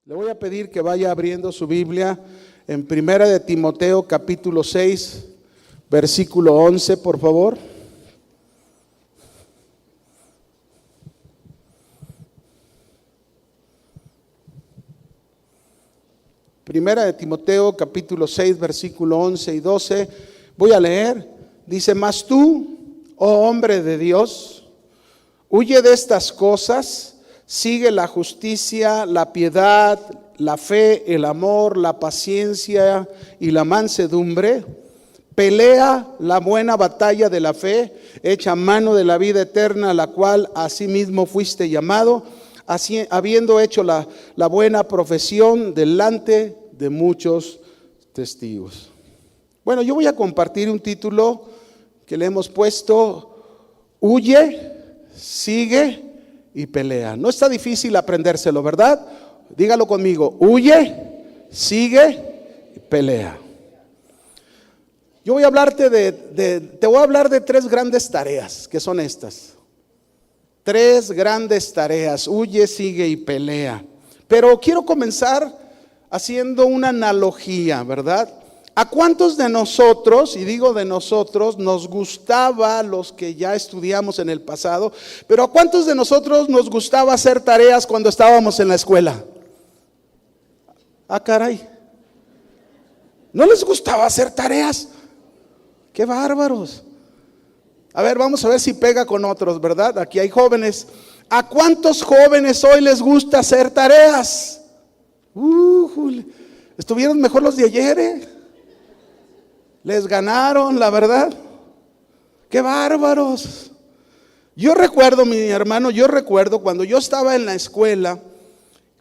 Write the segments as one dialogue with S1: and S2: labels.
S1: Le voy a pedir que vaya abriendo su Biblia en Primera de Timoteo capítulo 6, versículo 11, por favor. Primera de Timoteo capítulo 6, versículo 11 y 12. Voy a leer. Dice: mas tú, oh hombre de Dios, huye de estas cosas, sigue la justicia, la piedad, la fe, el amor, la paciencia y la mansedumbre. Pelea la buena batalla de la fe, echa mano de la vida eterna, a la cual asimismo fuiste llamado, así, habiendo hecho la buena profesión delante de muchos testigos. Bueno, yo voy a compartir un título que le hemos puesto: huye, sigue y pelea. No está difícil aprendérselo, ¿verdad? Dígalo conmigo: huye, sigue y pelea. Yo voy a hablarte te voy a hablar de tres grandes tareas, que son estas. Tres grandes tareas: huye, sigue y pelea. Pero quiero comenzar haciendo una analogía, ¿verdad? ¿A cuántos de nosotros, y digo de nosotros, nos gustaba, los que ya estudiamos en el pasado, pero a cuántos de nosotros nos gustaba hacer tareas cuando estábamos en la escuela? Ah, caray. ¿No les gustaba hacer tareas? ¡Qué bárbaros! A ver, vamos a ver si pega con otros, ¿verdad? Aquí hay jóvenes. ¿A cuántos jóvenes hoy les gusta hacer tareas? Estuvieron mejor los de ayer, ¿eh? Les ganaron, la verdad. ¡Qué bárbaros! Yo recuerdo, mi hermano, cuando yo estaba en la escuela,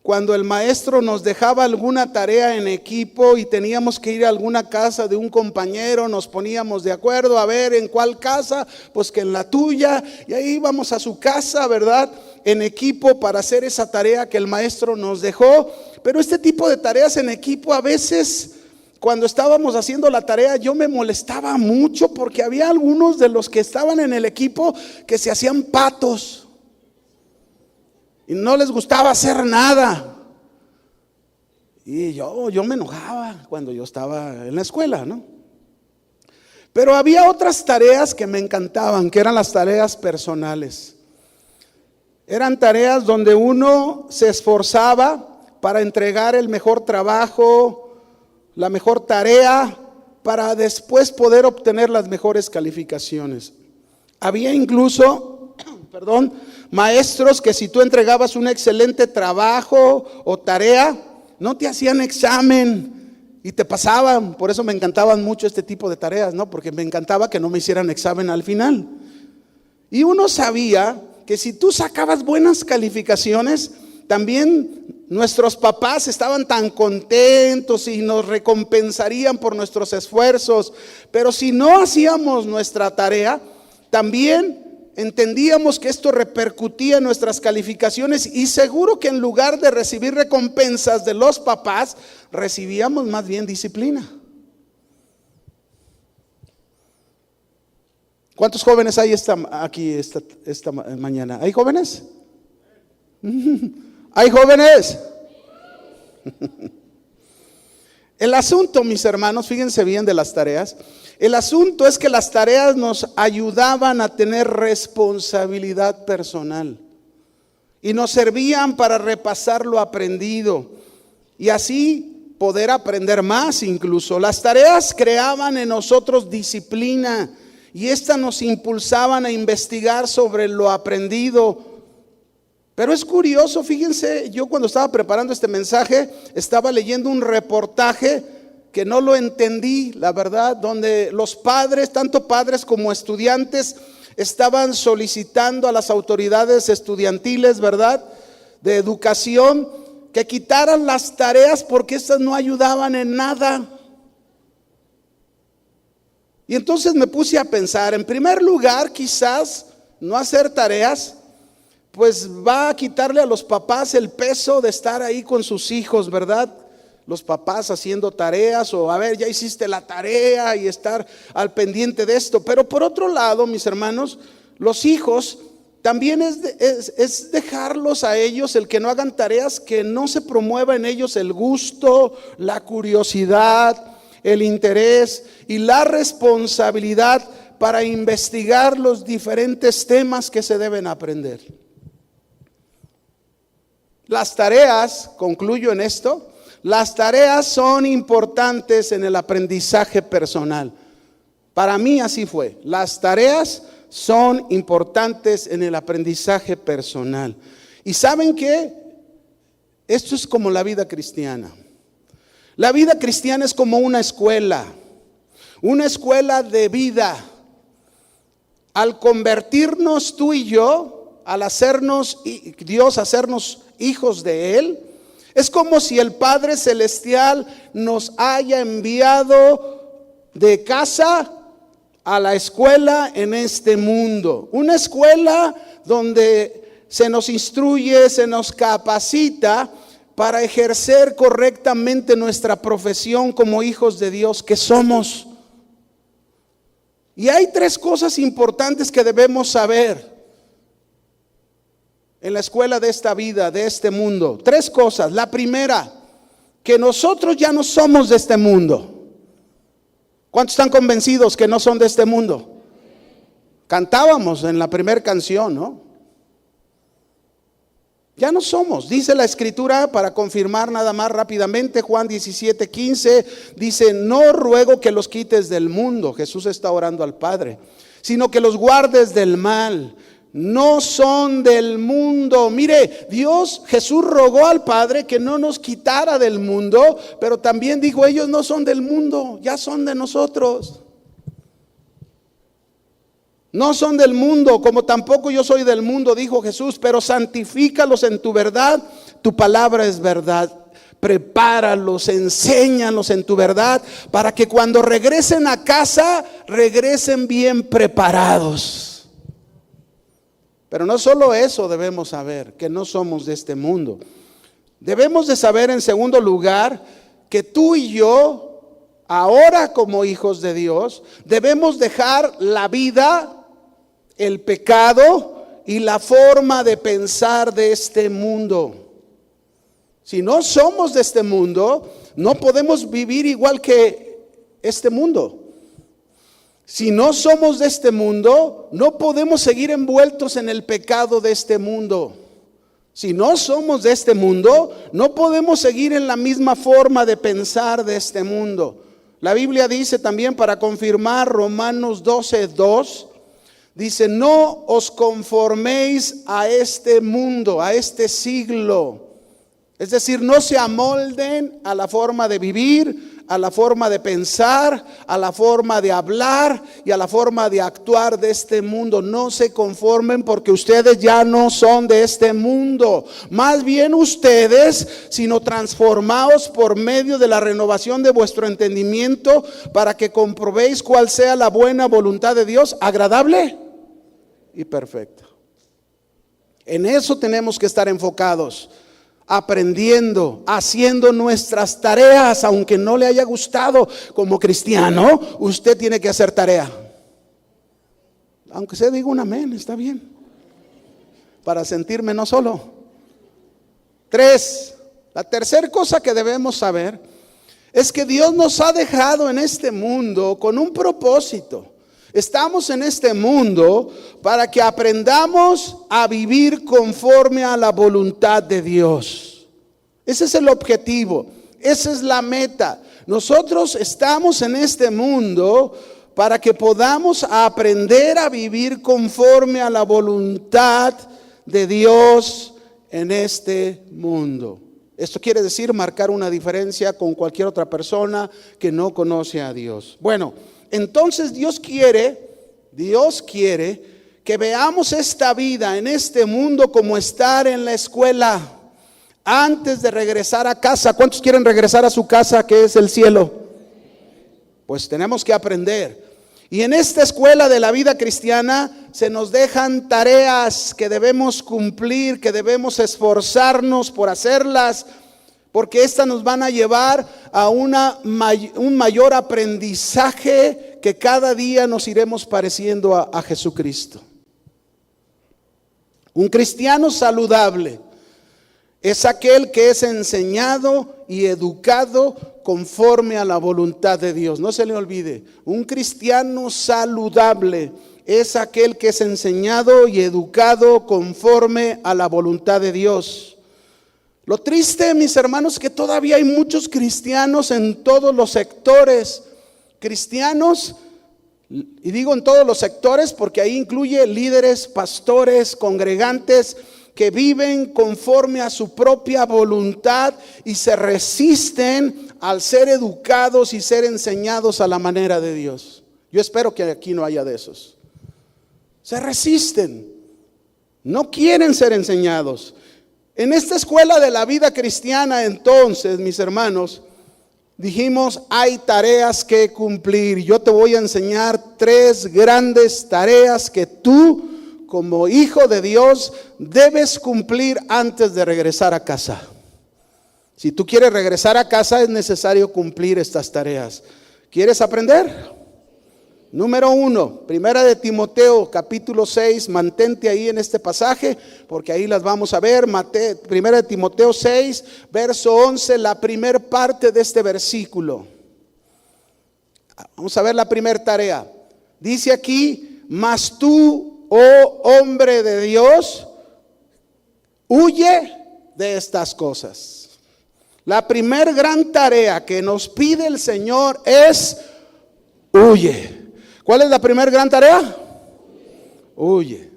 S1: cuando el maestro nos dejaba alguna tarea en equipo y teníamos que ir a alguna casa de un compañero, nos poníamos de acuerdo a ver en cuál casa, pues que en la tuya, y ahí íbamos a su casa, ¿verdad? En equipo para hacer esa tarea que el maestro nos dejó. Pero este tipo de tareas en equipo, a veces cuando estábamos haciendo la tarea, yo me molestaba mucho porque había algunos de los que estaban en el equipo que se hacían patos y no les gustaba hacer nada. Y yo me enojaba cuando yo estaba en la escuela, ¿no? Pero había otras tareas que me encantaban, que eran las tareas personales. Eran tareas donde uno se esforzaba para entregar el mejor trabajo, la mejor tarea, para después poder obtener las mejores calificaciones. Había incluso, maestros que si tú entregabas un excelente trabajo o tarea, no te hacían examen y te pasaban. Por eso me encantaban mucho este tipo de tareas, ¿no? Porque me encantaba que no me hicieran examen al final. Y uno sabía que si tú sacabas buenas calificaciones, también nuestros papás estaban tan contentos y nos recompensarían por nuestros esfuerzos. Pero si no hacíamos nuestra tarea, también entendíamos que esto repercutía en nuestras calificaciones, y seguro que en lugar de recibir recompensas de los papás, recibíamos más bien disciplina. ¿Cuántos jóvenes hay aquí esta mañana? ¿Hay jóvenes? ¿Hay jóvenes? El asunto, mis hermanos, fíjense bien de las tareas. El asunto es que las tareas nos ayudaban a tener responsabilidad personal y nos servían para repasar lo aprendido y así poder aprender más incluso. Las tareas creaban en nosotros disciplina y estas nos impulsaban a investigar sobre lo aprendido. Pero es curioso, fíjense, yo cuando estaba preparando este mensaje, estaba leyendo un reportaje que no lo entendí, la verdad, donde los padres, tanto padres como estudiantes, estaban solicitando a las autoridades estudiantiles, ¿verdad?, de educación, que quitaran las tareas porque estas no ayudaban en nada. Y entonces me puse a pensar, en primer lugar, quizás no hacer tareas pues va a quitarle a los papás el peso de estar ahí con sus hijos, ¿verdad? Los papás haciendo tareas, o a ver, ya hiciste la tarea, y estar al pendiente de esto. Pero por otro lado, mis hermanos, los hijos también es dejarlos a ellos, el que no hagan tareas, que no se promueva en ellos el gusto, la curiosidad, el interés y la responsabilidad para investigar los diferentes temas que se deben aprender. Las tareas, concluyo en esto, las tareas son importantes en el aprendizaje personal. Para mí así fue. Las tareas son importantes en el aprendizaje personal. ¿Y saben qué? Esto es como la vida cristiana. La vida cristiana es como una escuela de vida. Al convertirnos tú y yo, al hacernos Dios, hacernos hijos de Él, es como si el Padre Celestial nos haya enviado de casa a la escuela en este mundo. Una escuela donde se nos instruye, se nos capacita para ejercer correctamente nuestra profesión como hijos de Dios que somos. Y hay 3 cosas importantes que debemos saber en la escuela de esta vida, de este mundo. 3 cosas. La primera, que nosotros ya no somos de este mundo. ¿Cuántos están convencidos que no son de este mundo? Cantábamos en la primera canción, ¿no? Ya no somos. Dice la Escritura, para confirmar nada más rápidamente, Juan 17:15, dice: no ruego que los quites del mundo, Jesús está orando al Padre, sino que los guardes del mal. No son del mundo. Mire, Jesús rogó al Padre que no nos quitara del mundo, pero también dijo: ellos no son del mundo, ya son de nosotros. No son del mundo, como tampoco yo soy del mundo, dijo Jesús, pero santifícalos en tu verdad, tu palabra es verdad. Prepáralos, enséñalos en tu verdad, para que cuando regresen a casa, regresen bien preparados. Pero no solo eso debemos saber, que no somos de este mundo. Debemos de saber, en segundo lugar, que tú y yo, ahora como hijos de Dios, debemos dejar la vida, el pecado y la forma de pensar de este mundo. Si no somos de este mundo, no podemos vivir igual que este mundo. Si no somos de este mundo, no podemos seguir envueltos en el pecado de este mundo. Si no somos de este mundo, no podemos seguir en la misma forma de pensar de este mundo. La Biblia dice también, para confirmar, Romanos 12:2, dice: no os conforméis a este mundo, a este siglo. Es decir, no se amolden a la forma de vivir, a la forma de pensar, a la forma de hablar y a la forma de actuar de este mundo. No se conformen, porque ustedes ya no son de este mundo. Más bien ustedes, sino transformaos por medio de la renovación de vuestro entendimiento, para que comprobéis cuál sea la buena voluntad de Dios, agradable y perfecta. En eso tenemos que estar enfocados. Aprendiendo, haciendo nuestras tareas, aunque no le haya gustado. Como cristiano, usted tiene que hacer tarea. Aunque se diga un amén, está bien, para sentirme no solo. 3, la tercera cosa que debemos saber es que Dios nos ha dejado en este mundo con un propósito. Estamos en este mundo para que aprendamos a vivir conforme a la voluntad de Dios. Ese es el objetivo, esa es la meta. Nosotros estamos en este mundo para que podamos aprender a vivir conforme a la voluntad de Dios en este mundo. Esto quiere decir marcar una diferencia con cualquier otra persona que no conoce a Dios. Bueno, entonces Dios quiere que veamos esta vida en este mundo como estar en la escuela antes de regresar a casa. ¿Cuántos quieren regresar a su casa, que es el cielo? Pues tenemos que aprender. Y en esta escuela de la vida cristiana se nos dejan tareas que debemos cumplir, que debemos esforzarnos por hacerlas, porque estas nos van a llevar a un mayor aprendizaje, que cada día nos iremos pareciendo a Jesucristo. Un cristiano saludable es aquel que es enseñado y educado conforme a la voluntad de Dios. No se le olvide, un cristiano saludable es aquel que es enseñado y educado conforme a la voluntad de Dios. Lo triste, mis hermanos, es que todavía hay muchos cristianos en todos los sectores. Cristianos, y digo en todos los sectores porque ahí incluye líderes, pastores, congregantes, que viven conforme a su propia voluntad y se resisten al ser educados y ser enseñados a la manera de Dios. Yo espero que aquí no haya de esos. Se resisten, no quieren ser enseñados. En esta escuela de la vida cristiana, entonces, mis hermanos, dijimos, hay tareas que cumplir. Yo te voy a enseñar 3 grandes tareas que tú, como hijo de Dios, debes cumplir antes de regresar a casa. Si tú quieres regresar a casa, es necesario cumplir estas tareas. ¿Quieres aprender? Número 1, Primera de Timoteo, capítulo 6, mantente ahí en este pasaje, porque ahí las vamos a ver. Primera de Timoteo 6, verso 11, la primer parte de este versículo. Vamos a ver la primera tarea. Dice aquí, mas tú, oh hombre de Dios, huye de estas cosas. La primer gran tarea que nos pide el Señor es huye. ¿Cuál es la primera gran tarea? Huye.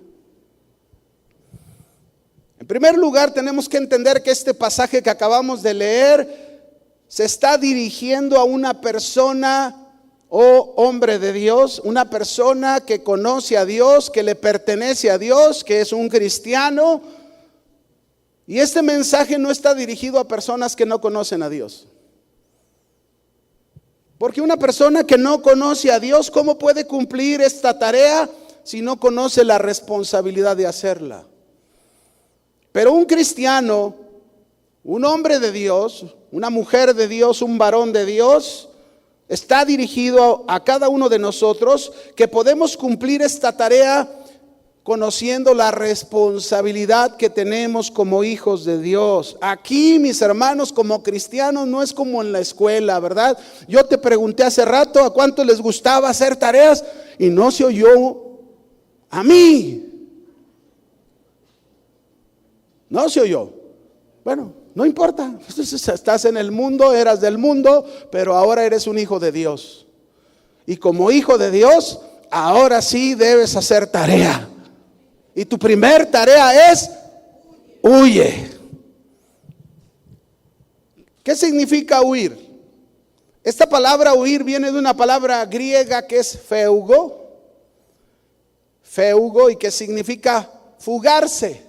S1: En primer lugar, tenemos que entender que este pasaje que acabamos de leer se está dirigiendo a una persona, oh hombre de Dios, una persona que conoce a Dios, que le pertenece a Dios, que es un cristiano. Y este mensaje no está dirigido a personas que no conocen a Dios. Porque una persona que no conoce a Dios, ¿cómo puede cumplir esta tarea si no conoce la responsabilidad de hacerla? Pero un cristiano, un hombre de Dios, una mujer de Dios, un varón de Dios, está dirigido a cada uno de nosotros que podemos cumplir esta tarea conociendo la responsabilidad que tenemos como hijos de Dios. Aquí, mis hermanos, como cristianos, no es como en la escuela, ¿verdad? Yo te pregunté hace rato a cuánto les gustaba hacer tareas y no se oyó a mí. No se oyó. Bueno, no importa. Estás en el mundo, eras del mundo, pero ahora eres un hijo de Dios. Y como hijo de Dios, ahora sí debes hacer tarea. Y tu primer tarea es huye. ¿Qué significa huir? Esta palabra huir viene de una palabra griega que es feugo. Feugo, y que significa fugarse,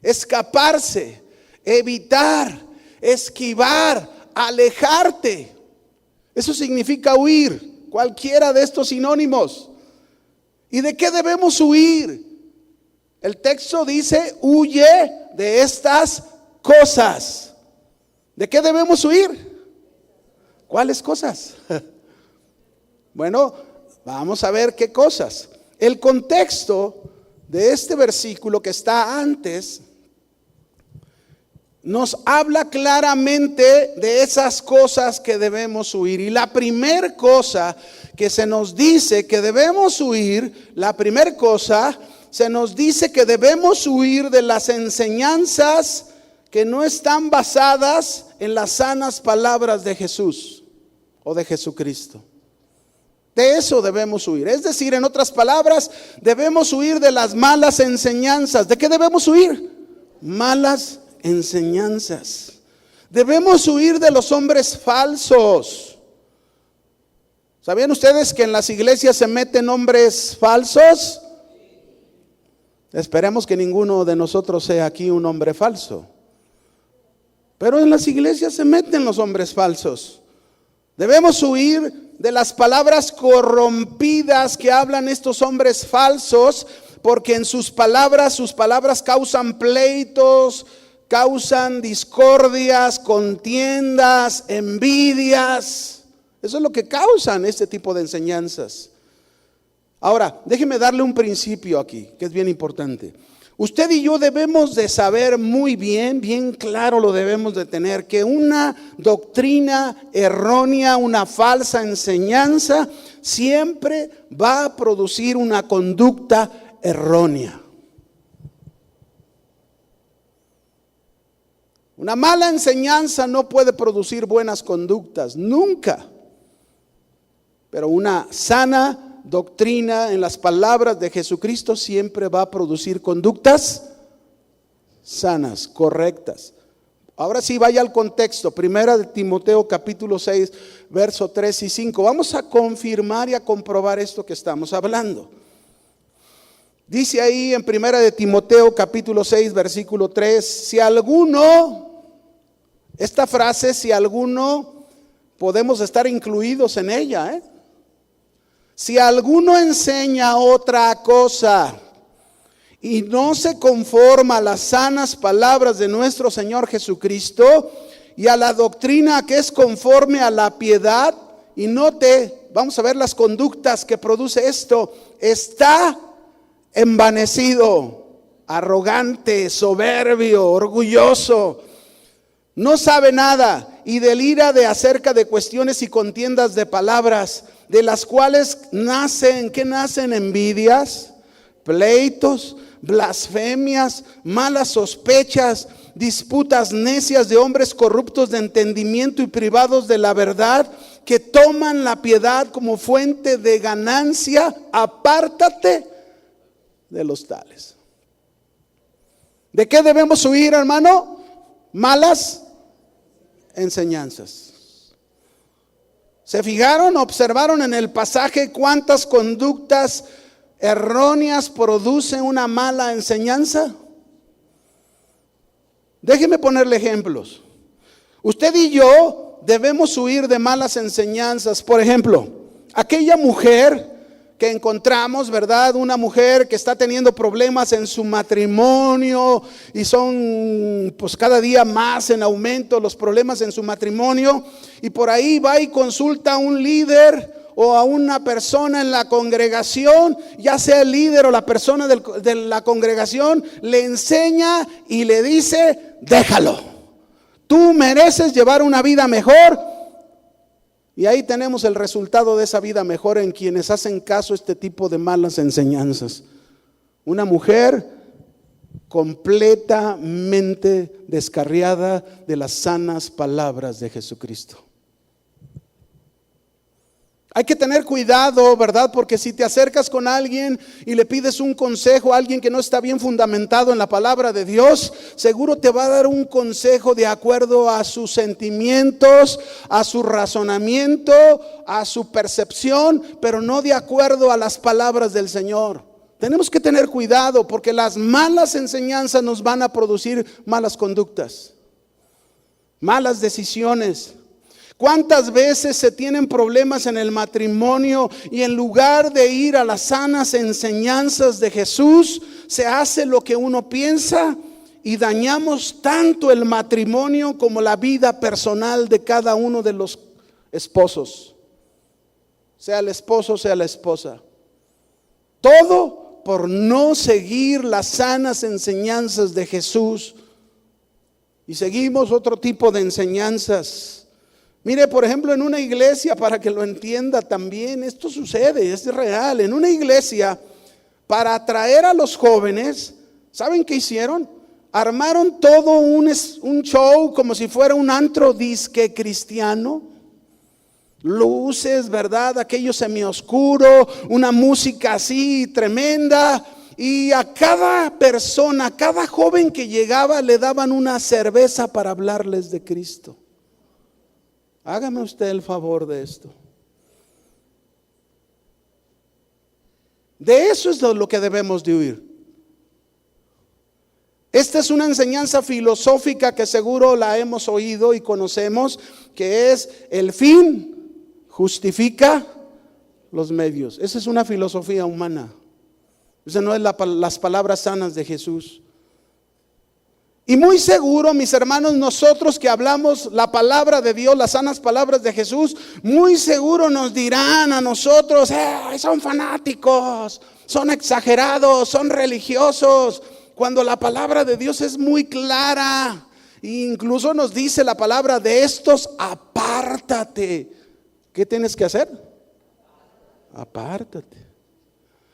S1: escaparse, evitar, esquivar, alejarte. Eso significa huir. Cualquiera de estos sinónimos. ¿Y de qué debemos huir? El texto dice, huye de estas cosas. ¿De qué debemos huir? ¿Cuáles cosas? Bueno, vamos a ver qué cosas. El contexto de este versículo que está antes nos habla claramente de esas cosas que debemos huir. Y la primer cosa que se nos dice que debemos huir, la primera cosa, se nos dice que debemos huir de las enseñanzas que no están basadas en las sanas palabras de Jesús o de Jesucristo. De eso debemos huir. Es decir, en otras palabras, debemos huir de las malas enseñanzas. ¿De qué debemos huir? Malas enseñanzas. Debemos huir de los hombres falsos. ¿Sabían ustedes que en las iglesias se meten hombres falsos? Esperemos que ninguno de nosotros sea aquí un hombre falso. Pero en las iglesias se meten los hombres falsos. Debemos huir de las palabras corrompidas que hablan estos hombres falsos, porque en sus palabras causan pleitos, causan discordias, contiendas, envidias. Eso es lo que causan este tipo de enseñanzas. Ahora, déjeme darle un principio aquí, que es bien importante. Usted y yo debemos de saber muy bien, bien claro lo debemos de tener, que una doctrina errónea, una falsa enseñanza, siempre va a producir una conducta errónea. Una mala enseñanza no puede producir buenas conductas, nunca. Pero una sana doctrina en las palabras de Jesucristo siempre va a producir conductas sanas, correctas. Ahora sí, vaya al contexto. Primera de Timoteo capítulo 6, verso 3 y 5. Vamos a confirmar y a comprobar esto que estamos hablando. Dice ahí en Primera de Timoteo capítulo 6, versículo 3, si alguno, esta frase, si alguno, podemos estar incluidos en ella, Si alguno enseña otra cosa y no se conforma a las sanas palabras de nuestro Señor Jesucristo y a la doctrina que es conforme a la piedad, y note, vamos a ver las conductas que produce esto, está envanecido, arrogante, soberbio, orgulloso, no sabe nada y delira de acerca de cuestiones y contiendas de palabras, de las cuales nacen, ¿qué nacen? Envidias, pleitos, blasfemias, malas sospechas, disputas necias de hombres corruptos de entendimiento y privados de la verdad, que toman la piedad como fuente de ganancia. Apártate de los tales. ¿De qué debemos huir, hermano? Malas enseñanzas. ¿Se fijaron? ¿Observaron en el pasaje cuántas conductas erróneas producen una mala enseñanza? Déjeme ponerle ejemplos. Usted y yo debemos huir de malas enseñanzas. Por ejemplo, aquella mujer que encontramos, ¿verdad? Una mujer que está teniendo problemas en su matrimonio y son pues cada día más en aumento los problemas en su matrimonio, y por ahí va y consulta a un líder o a una persona en la congregación, ya sea el líder o la persona de la congregación, le enseña y le dice: déjalo, tú mereces llevar una vida mejor. Y ahí tenemos el resultado de esa vida mejor en quienes hacen caso a este tipo de malas enseñanzas. Una mujer completamente descarriada de las sanas palabras de Jesucristo. Hay que tener cuidado, ¿verdad? Porque si te acercas con alguien y le pides un consejo a alguien que no está bien fundamentado en la palabra de Dios, seguro te va a dar un consejo de acuerdo a sus sentimientos, a su razonamiento, a su percepción, pero no de acuerdo a las palabras del Señor. Tenemos que tener cuidado porque las malas enseñanzas nos van a producir malas conductas, malas decisiones. ¿Cuántas veces se tienen problemas en el matrimonio y en lugar de ir a las sanas enseñanzas de Jesús, se hace lo que uno piensa y dañamos tanto el matrimonio como la vida personal de cada uno de los esposos, sea el esposo, sea la esposa? Todo por no seguir las sanas enseñanzas de Jesús y seguimos otro tipo de enseñanzas. Mire, por ejemplo, en una iglesia, para que lo entienda también, esto sucede, es real. En una iglesia, para atraer a los jóvenes, ¿saben qué hicieron? Armaron todo un show como si fuera un antro disque cristiano. Luces, ¿verdad? Aquello semioscuro, una música así tremenda. Y a cada persona, a cada joven que llegaba, le daban una cerveza para hablarles de Cristo. Hágame usted el favor de esto. De eso es lo que debemos de huir. Esta es una enseñanza filosófica que seguro la hemos oído y conocemos, que es: el fin justifica los medios. Esa es una filosofía humana. Esa no es las palabras sanas de Jesús. Y muy seguro, mis hermanos, nosotros que hablamos la palabra de Dios, las sanas palabras de Jesús, muy seguro nos dirán a nosotros: son fanáticos, son exagerados, son religiosos. cuando la palabra de Dios es muy clara. Incluso nos dice la palabra: de estos apártate. ¿Qué tienes que hacer? Apártate.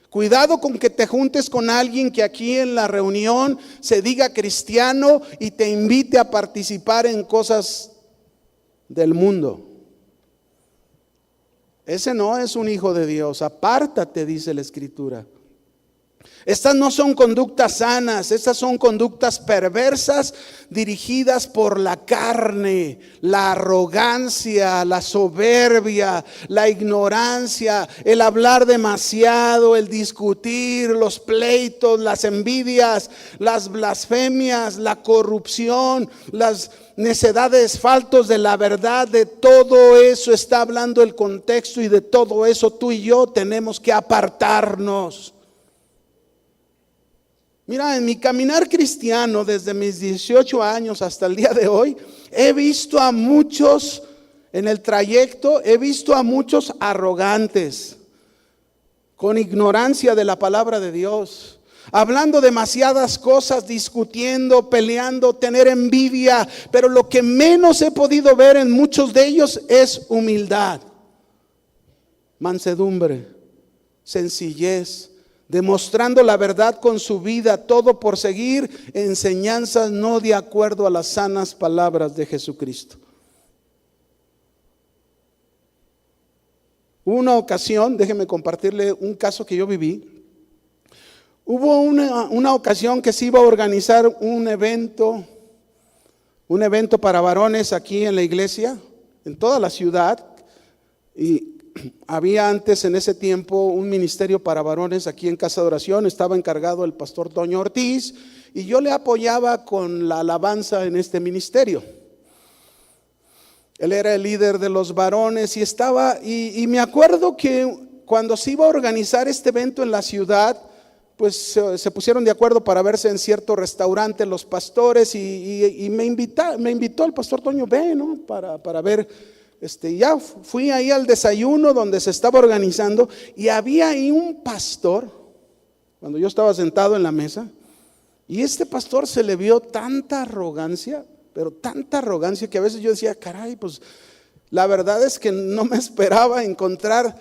S1: Cuidado con que te juntes con alguien que aquí en la reunión se diga cristiano y te invite a participar en cosas del mundo. Ese no es un hijo de Dios. Apártate, dice la Escritura. Estas no son conductas sanas, estas son conductas perversas dirigidas por la carne, la arrogancia, la soberbia, la ignorancia, el hablar demasiado, el discutir, los pleitos, las envidias, las blasfemias, la corrupción, las necedades, faltos de la verdad. De todo eso está hablando el contexto, y de todo eso tú y yo tenemos que apartarnos. Mira, en mi caminar cristiano desde mis 18 años hasta el día de hoy, he visto a muchos, en el trayecto, he visto a muchos arrogantes, con ignorancia de la palabra de Dios, hablando demasiadas cosas, discutiendo, peleando, tener envidia. Pero lo que menos he podido ver en muchos de ellos es humildad, mansedumbre, sencillez, demostrando la verdad con su vida, todo por seguir enseñanzas no de acuerdo a las sanas palabras de Jesucristo. Una ocasión, déjeme compartirle un caso que yo viví. Hubo una ocasión que se iba a organizar un evento para varones aquí en la iglesia, en toda la ciudad. Y había antes, en ese tiempo, un ministerio para varones aquí en Casa de Oración. Estaba encargado el pastor Toño Ortiz, y yo le apoyaba con la alabanza en este ministerio. Él era el líder de los varones y me acuerdo que cuando se iba a organizar este evento en la ciudad, pues se pusieron de acuerdo para verse en cierto restaurante los pastores, y me invitó el pastor Toño: ve, ¿no? Para ver. Ya fui ahí al desayuno donde se estaba organizando, y había ahí un pastor, cuando yo estaba sentado en la mesa, y este pastor se le vio tanta arrogancia, pero tanta arrogancia, que a veces yo decía: caray, pues la verdad es que no me esperaba encontrar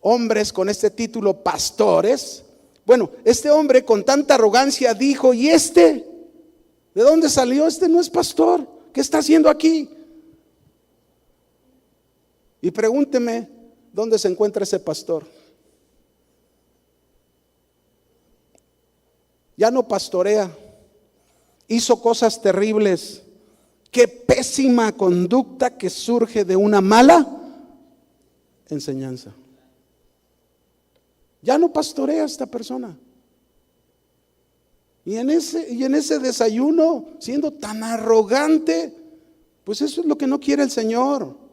S1: hombres con este título, pastores. Bueno, este hombre con tanta arrogancia dijo: ¿y este? ¿De dónde salió? Este no es pastor. ¿Qué está haciendo aquí? Y pregúnteme, ¿dónde se encuentra ese pastor? Ya no pastorea, hizo cosas terribles. Qué pésima conducta que surge de una mala enseñanza. Ya no pastorea esta persona. Y en ese desayuno, siendo tan arrogante, pues eso es lo que no quiere el Señor.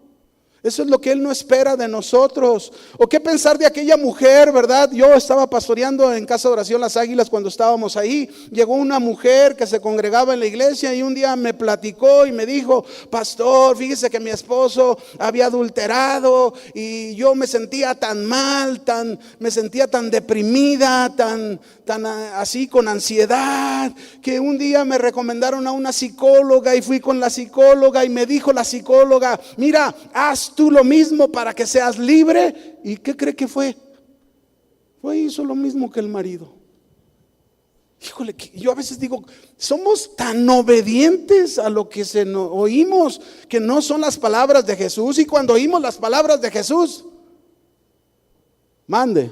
S1: Eso es lo que Él no espera de nosotros. ¿O qué pensar de aquella mujer, verdad? Yo estaba pastoreando en Casa de Oración Las Águilas cuando estábamos ahí. Llegó una mujer que se congregaba en la iglesia, y un día me platicó y me dijo: pastor, fíjese que mi esposo había adulterado, y yo me sentía tan mal, me sentía tan deprimida, tan así con ansiedad, que un día me recomendaron a una psicóloga, y fui con la psicóloga, y me dijo la psicóloga: mira, haz tú lo mismo para que seas libre. ¿Y qué cree que fue? Hizo lo mismo que el marido. Híjole, yo a veces digo, somos tan obedientes a lo que oímos, que no son las palabras de Jesús. Y cuando oímos las palabras de Jesús, mande.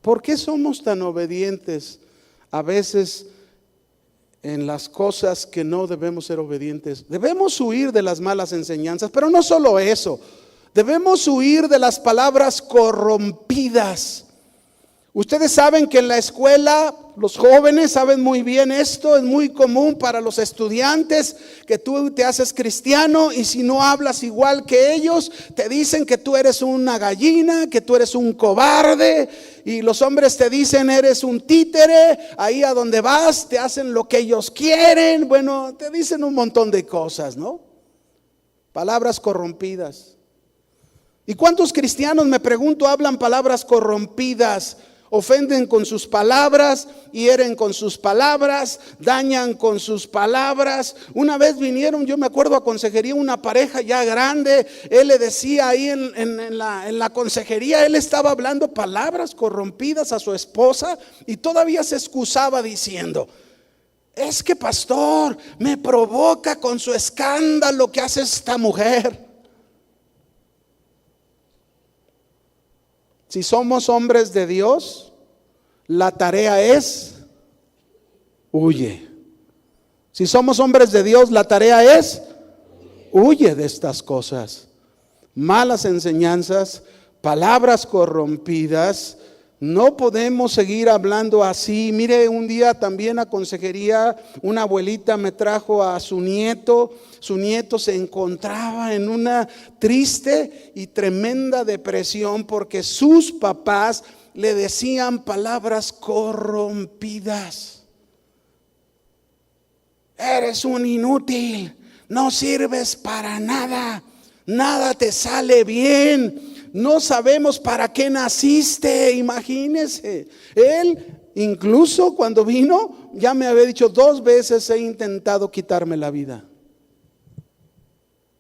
S1: ¿Por qué somos tan obedientes a veces en las cosas que no debemos ser obedientes? Debemos huir de las malas enseñanzas, pero no solo eso. Debemos huir de las palabras corrompidas. Ustedes saben que en la escuela, los jóvenes saben muy bien esto, es muy común para los estudiantes que tú te haces cristiano, y si no hablas igual que ellos, te dicen que tú eres una gallina, que tú eres un cobarde, y los hombres te dicen: eres un títere, ahí a donde vas te hacen lo que ellos quieren. Bueno, te dicen un montón de cosas, ¿no? Palabras corrompidas. ¿Y cuántos cristianos, me pregunto, hablan palabras corrompidas? Ofenden con sus palabras, hieren con sus palabras, dañan con sus palabras. Una vez vinieron, yo me acuerdo, a consejería una pareja ya grande. Él le decía ahí en la consejería, él estaba hablando palabras corrompidas a su esposa y todavía se excusaba diciendo: es que pastor, me provoca con su escándalo que hace esta mujer. Si somos hombres de Dios, la tarea es: huye. Si somos hombres de Dios, la tarea es: huye de estas cosas. Malas enseñanzas, palabras corrompidas. No podemos seguir hablando así. Mire, un día también a consejería, una abuelita me trajo a su nieto. Su nieto se encontraba en una triste y tremenda depresión porque sus papás le decían palabras corrompidas. Eres un inútil, no sirves para nada, nada te sale bien. No sabemos para qué naciste, imagínese. Él incluso cuando vino ya me había dicho: 2 veces he intentado quitarme la vida.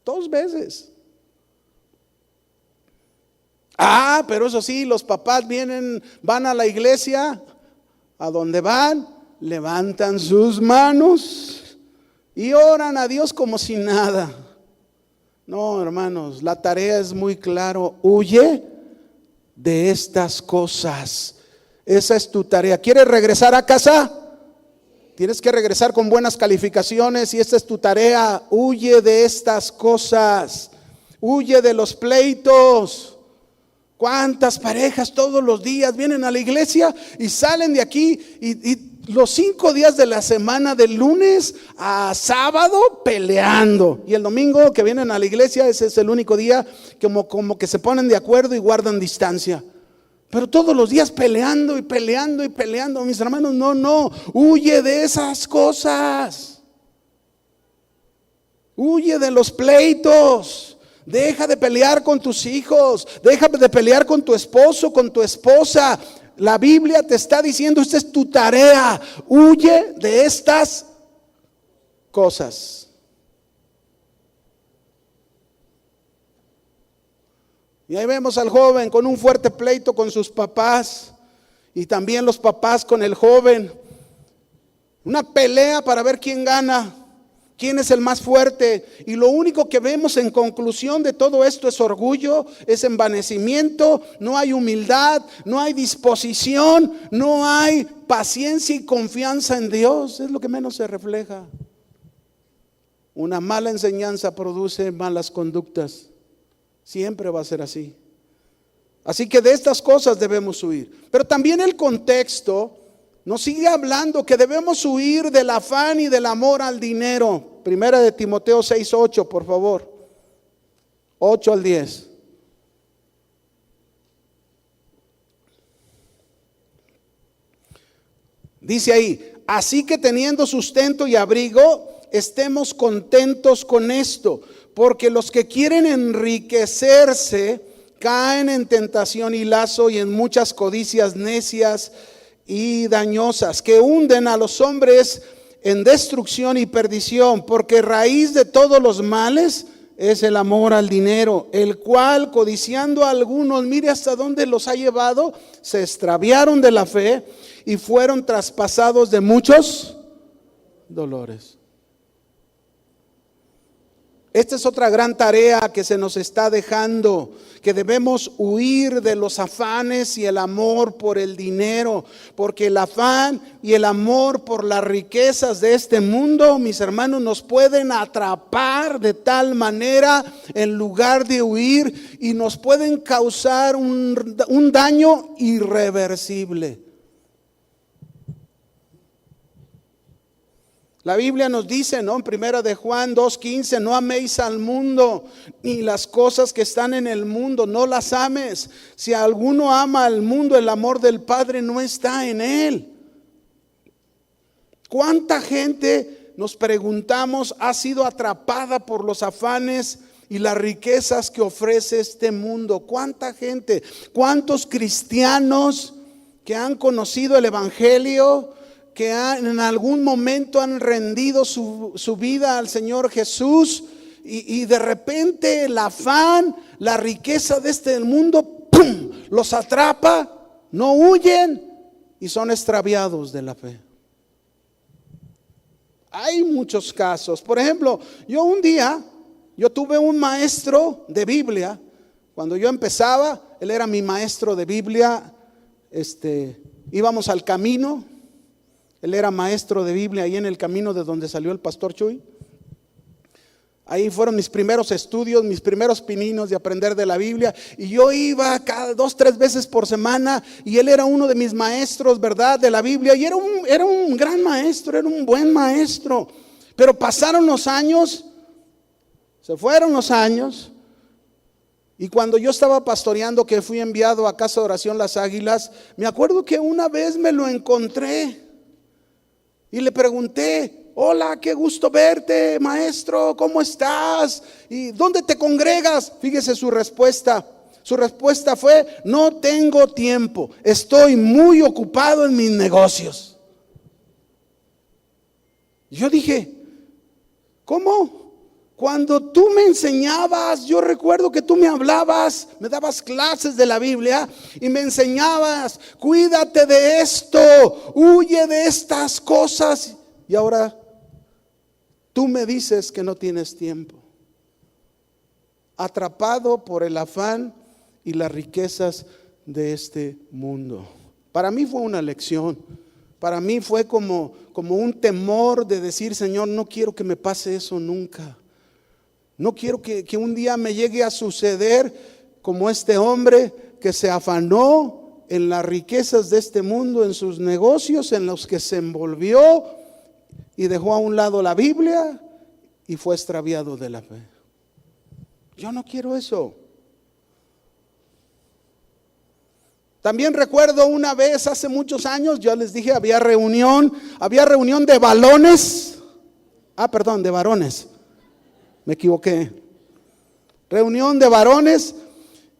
S1: 2 veces. Pero eso sí, los papás vienen, van a la iglesia, a donde van, levantan sus manos y oran a Dios como si nada. No, hermanos, la tarea es muy claro: huye de estas cosas. Esa es tu tarea. ¿Quieres regresar a casa? Tienes que regresar con buenas calificaciones y esta es tu tarea. Huye de estas cosas. Huye de los pleitos. ¿Cuántas parejas todos los días vienen a la iglesia y salen de aquí y los 5 días de la semana, de lunes a sábado, peleando? Y el domingo que vienen a la iglesia, ese es el único día como que se ponen de acuerdo y guardan distancia. Pero todos los días peleando y peleando y peleando. Mis hermanos, no, huye de esas cosas. Huye de los pleitos. Deja de pelear con tus hijos, deja de pelear con tu esposo, con tu esposa. La Biblia te está diciendo: esta es tu tarea, huye de estas cosas. Y ahí vemos al joven con un fuerte pleito con sus papás y también los papás con el joven. Una pelea para ver quién gana. ¿Quién es el más fuerte? Y lo único que vemos en conclusión de todo esto es orgullo, es envanecimiento, no hay humildad, no hay disposición, no hay paciencia y confianza en Dios. Es lo que menos se refleja. Una mala enseñanza produce malas conductas. Siempre va a ser así. Así que de estas cosas debemos huir. Pero también el contexto nos sigue hablando que debemos huir del afán y del amor al dinero. Primera de Timoteo 6:8, por favor. 8 al 10. Dice ahí: así que teniendo sustento y abrigo, estemos contentos con esto, porque los que quieren enriquecerse caen en tentación y lazo y en muchas codicias necias y dañosas, que hunden a los hombres en destrucción y perdición, porque raíz de todos los males es el amor al dinero, el cual, codiciando a algunos, mire hasta dónde los ha llevado, se extraviaron de la fe y fueron traspasados de muchos dolores. Esta es otra gran tarea que se nos está dejando, que debemos huir de los afanes y el amor por el dinero, porque el afán y el amor por las riquezas de este mundo, mis hermanos, nos pueden atrapar de tal manera en lugar de huir y nos pueden causar un daño irreversible. La Biblia nos dice, ¿no? En 1 de Juan 2:15, no améis al mundo ni las cosas que están en el mundo, no las ames. Si alguno ama al mundo, el amor del Padre no está en él. ¿Cuánta gente, nos preguntamos, ha sido atrapada por los afanes y las riquezas que ofrece este mundo. ¿Cuánta gente, cuántos cristianos que han conocido el evangelio, que en algún momento han rendido su vida al Señor Jesús, y de repente el afán, la riqueza de este mundo, ¡pum!, los atrapa, no huyen y son extraviados de la fe? Hay muchos casos. Por ejemplo, yo tuve un maestro de Biblia. Cuando yo empezaba, él era mi maestro de Biblia. Íbamos al camino. Él era maestro de Biblia ahí en el camino de donde salió el pastor Chuy. Ahí fueron mis primeros estudios, mis primeros pininos de aprender de la Biblia. Y yo iba cada 2-3 veces por semana, y él era uno de mis maestros, ¿verdad?, de la Biblia. Y era un gran maestro, era un buen maestro. Pero pasaron los años, se fueron los años. Y cuando yo estaba pastoreando, que fui enviado a Casa de Oración Las Águilas, me acuerdo que una vez me lo encontré y le pregunté: hola, qué gusto verte, maestro, ¿cómo estás? ¿Y dónde te congregas? Fíjese su respuesta. Su respuesta fue: no tengo tiempo, estoy muy ocupado en mis negocios. Yo dije: ¿cómo? Cuando tú me enseñabas, yo recuerdo que tú me hablabas, me dabas clases de la Biblia y me enseñabas: cuídate de esto, huye de estas cosas. Y ahora tú me dices que no tienes tiempo, atrapado por el afán y las riquezas de este mundo. Para mí fue una lección. Para mí fue como un temor de decir: Señor, no quiero que me pase eso nunca. No quiero que un día me llegue a suceder como este hombre que se afanó en las riquezas de este mundo, en sus negocios en los que se envolvió, y dejó a un lado la Biblia y fue extraviado de la fe. Yo no quiero eso. También recuerdo una vez hace muchos años, yo les dije, había reunión de balones. Perdón, de varones. Me equivoqué. Reunión de varones.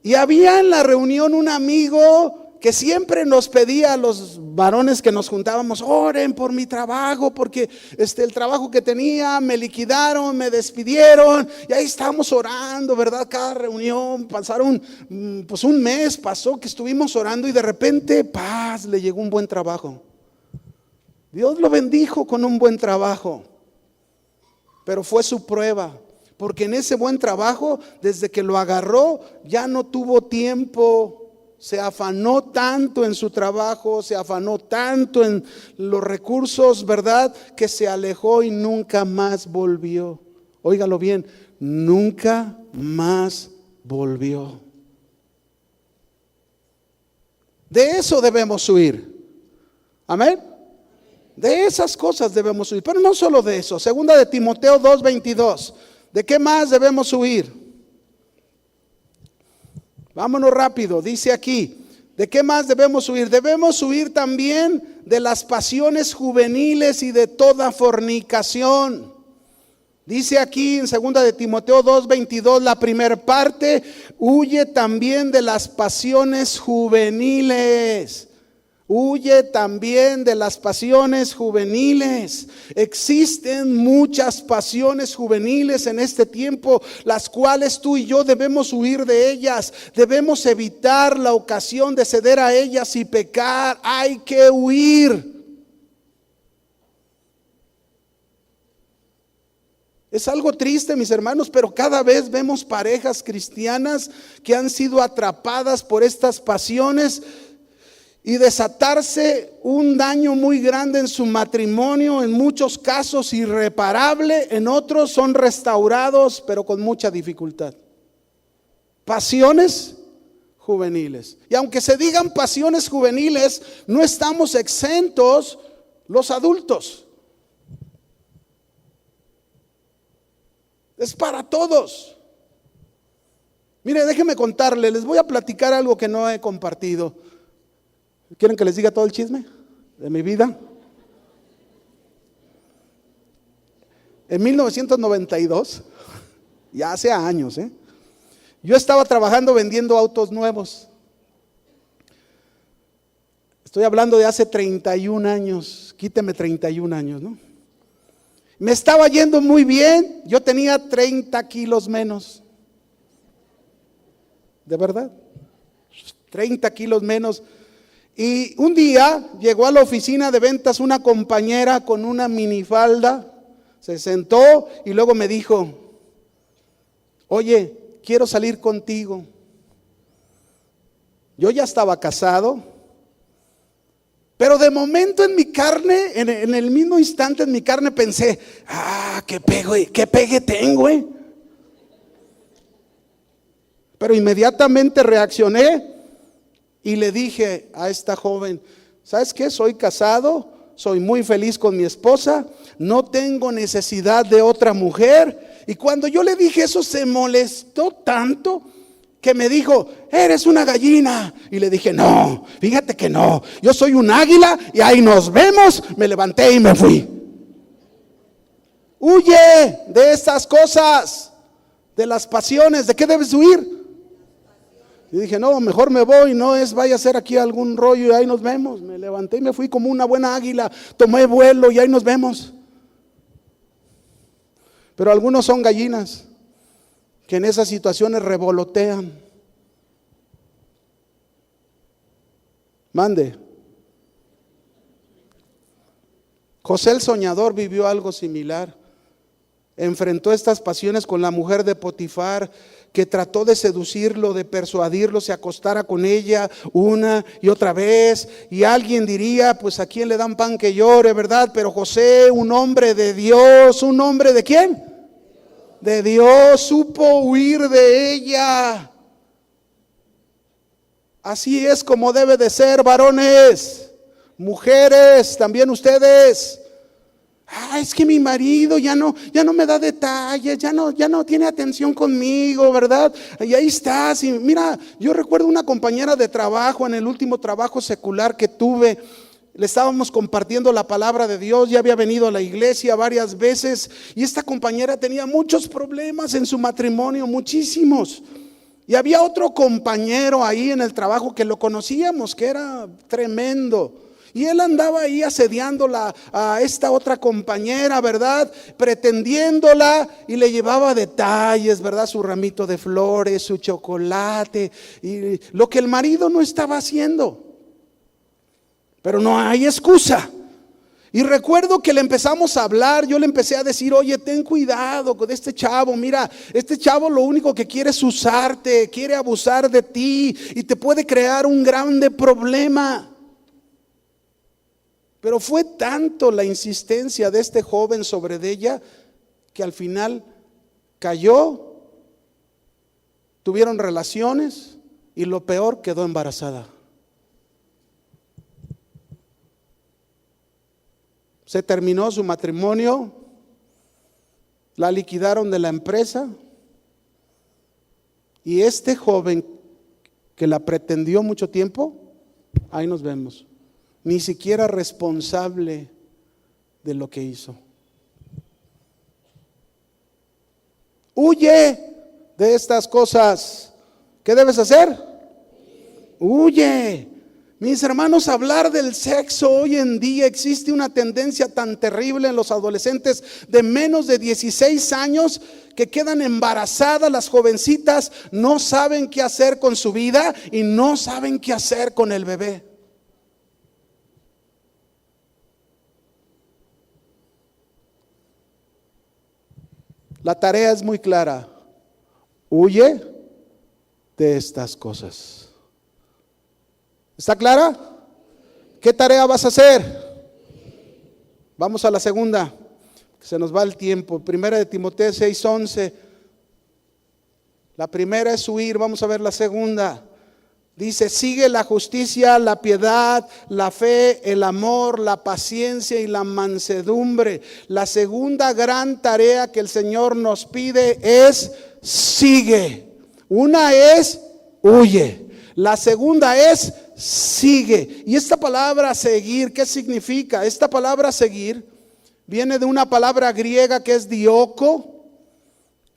S1: Y había en la reunión un amigo que siempre nos pedía a los varones que nos juntábamos: oren por mi trabajo, porque el trabajo que tenía me liquidaron, me despidieron. Y ahí estábamos orando, ¿verdad? Cada reunión, pasaron pues un mes, pasó que estuvimos orando, y de repente, paz, le llegó un buen trabajo. Dios lo bendijo con un buen trabajo, pero fue su prueba. Porque en ese buen trabajo, desde que lo agarró, ya no tuvo tiempo. Se afanó tanto en su trabajo, se afanó tanto en los recursos, ¿verdad?, que se alejó y nunca más volvió. Óigalo bien, nunca más volvió. De eso debemos huir. Amén. De esas cosas debemos huir. Pero no solo de eso. Segunda de Timoteo 2:22. ¿De qué más debemos huir? Vámonos rápido, dice aquí: ¿de qué más debemos huir? Debemos huir también de las pasiones juveniles y de toda fornicación. Dice aquí en 2 de Timoteo 2:22, la primera parte: huye también de las pasiones juveniles. Huye también de las pasiones juveniles. Existen muchas pasiones juveniles en este tiempo, las cuales tú y yo debemos huir de ellas. Debemos evitar la ocasión de ceder a ellas y pecar. Hay que huir. Es algo triste, mis hermanos, pero cada vez vemos parejas cristianas que han sido atrapadas por estas pasiones y desatarse un daño muy grande en su matrimonio, en muchos casos irreparable, en otros son restaurados, pero con mucha dificultad. Pasiones juveniles. Y aunque se digan pasiones juveniles, no estamos exentos los adultos. Es para todos. Mire, déjenme contarle, les voy a platicar algo que no he compartido. ¿Quieren que les diga todo el chisme de mi vida? En 1992, ya hace años, ¿eh? Yo estaba trabajando vendiendo autos nuevos. Estoy hablando de hace 31 años, quíteme 31 años, ¿no? Me estaba yendo muy bien, yo tenía 30 kilos menos. De verdad, 30 kilos menos. Y un día llegó a la oficina de ventas una compañera con una minifalda, se sentó y luego me dijo, oye, quiero salir contigo. Yo ya estaba casado, pero de momento en mi carne, en el mismo instante en mi carne pensé, qué pegue tengo, Pero inmediatamente reaccioné y le dije a esta joven, ¿sabes qué? Soy casado, soy muy feliz con mi esposa, no tengo necesidad de otra mujer. Y cuando yo le dije eso, se molestó tanto que me dijo, eres una gallina. Y le dije, no, fíjate que no, yo soy un águila y ahí nos vemos. Me levanté y me fui. Huye de estas cosas, de las pasiones. ¿De qué debes huir? Y dije, no, mejor me voy, no es vaya a ser aquí algún rollo y ahí nos vemos. Me levanté y me fui como una buena águila, tomé vuelo y ahí nos vemos. Pero algunos son gallinas que en esas situaciones revolotean. Mande. José el soñador vivió algo similar. Enfrentó estas pasiones con la mujer de Potifar, que trató de seducirlo, de persuadirlo, se acostara con ella una y otra vez. Y alguien diría, pues a quién le dan pan que llore, ¿verdad? Pero José, un hombre de Dios, ¿un hombre de quién? De Dios, supo huir de ella. Así es como debe de ser, varones, mujeres, también ustedes. Es que mi marido ya no me da detalles, ya no tiene atención conmigo, ¿verdad? Y ahí estás. Y mira, yo recuerdo una compañera de trabajo en el último trabajo secular que tuve. Le estábamos compartiendo la palabra de Dios, ya había venido a la iglesia varias veces y esta compañera tenía muchos problemas en su matrimonio, muchísimos. Y había otro compañero ahí en el trabajo que lo conocíamos, que era tremendo. Y él andaba ahí asediándola a esta otra compañera, ¿verdad? Pretendiéndola y le llevaba detalles, ¿verdad? Su ramito de flores, su chocolate y lo que el marido no estaba haciendo. Pero no hay excusa. Y recuerdo que le empezamos a hablar, yo le empecé a decir, oye, ten cuidado con este chavo, mira, este chavo lo único que quiere es usarte, quiere abusar de ti y te puede crear un grande problema. Pero fue tanto la insistencia de este joven sobre ella que al final cayó, tuvieron relaciones y lo peor, quedó embarazada. Se terminó su matrimonio, la liquidaron de la empresa y este joven que la pretendió mucho tiempo, ahí nos vemos. Ni siquiera responsable de lo que hizo. Huye de estas cosas. ¿Qué debes hacer? Huye. Mis hermanos, hablar del sexo hoy en día, existe una tendencia tan terrible en los adolescentes de menos de 16 años que quedan embarazadas, las jovencitas no saben qué hacer con su vida y no saben qué hacer con el bebé. La tarea es muy clara. Huye de estas cosas. ¿Está clara? ¿Qué tarea vas a hacer? Vamos a la segunda, se nos va el tiempo. Primera de Timoteo 6:11. La primera es huir, vamos a ver la segunda. Dice, sigue la justicia, la piedad, la fe, el amor, la paciencia y la mansedumbre. La segunda gran tarea que el Señor nos pide es sigue. Una es huye. La segunda es sigue. Y esta palabra seguir, ¿qué significa? Esta palabra seguir viene de una palabra griega que es dioko,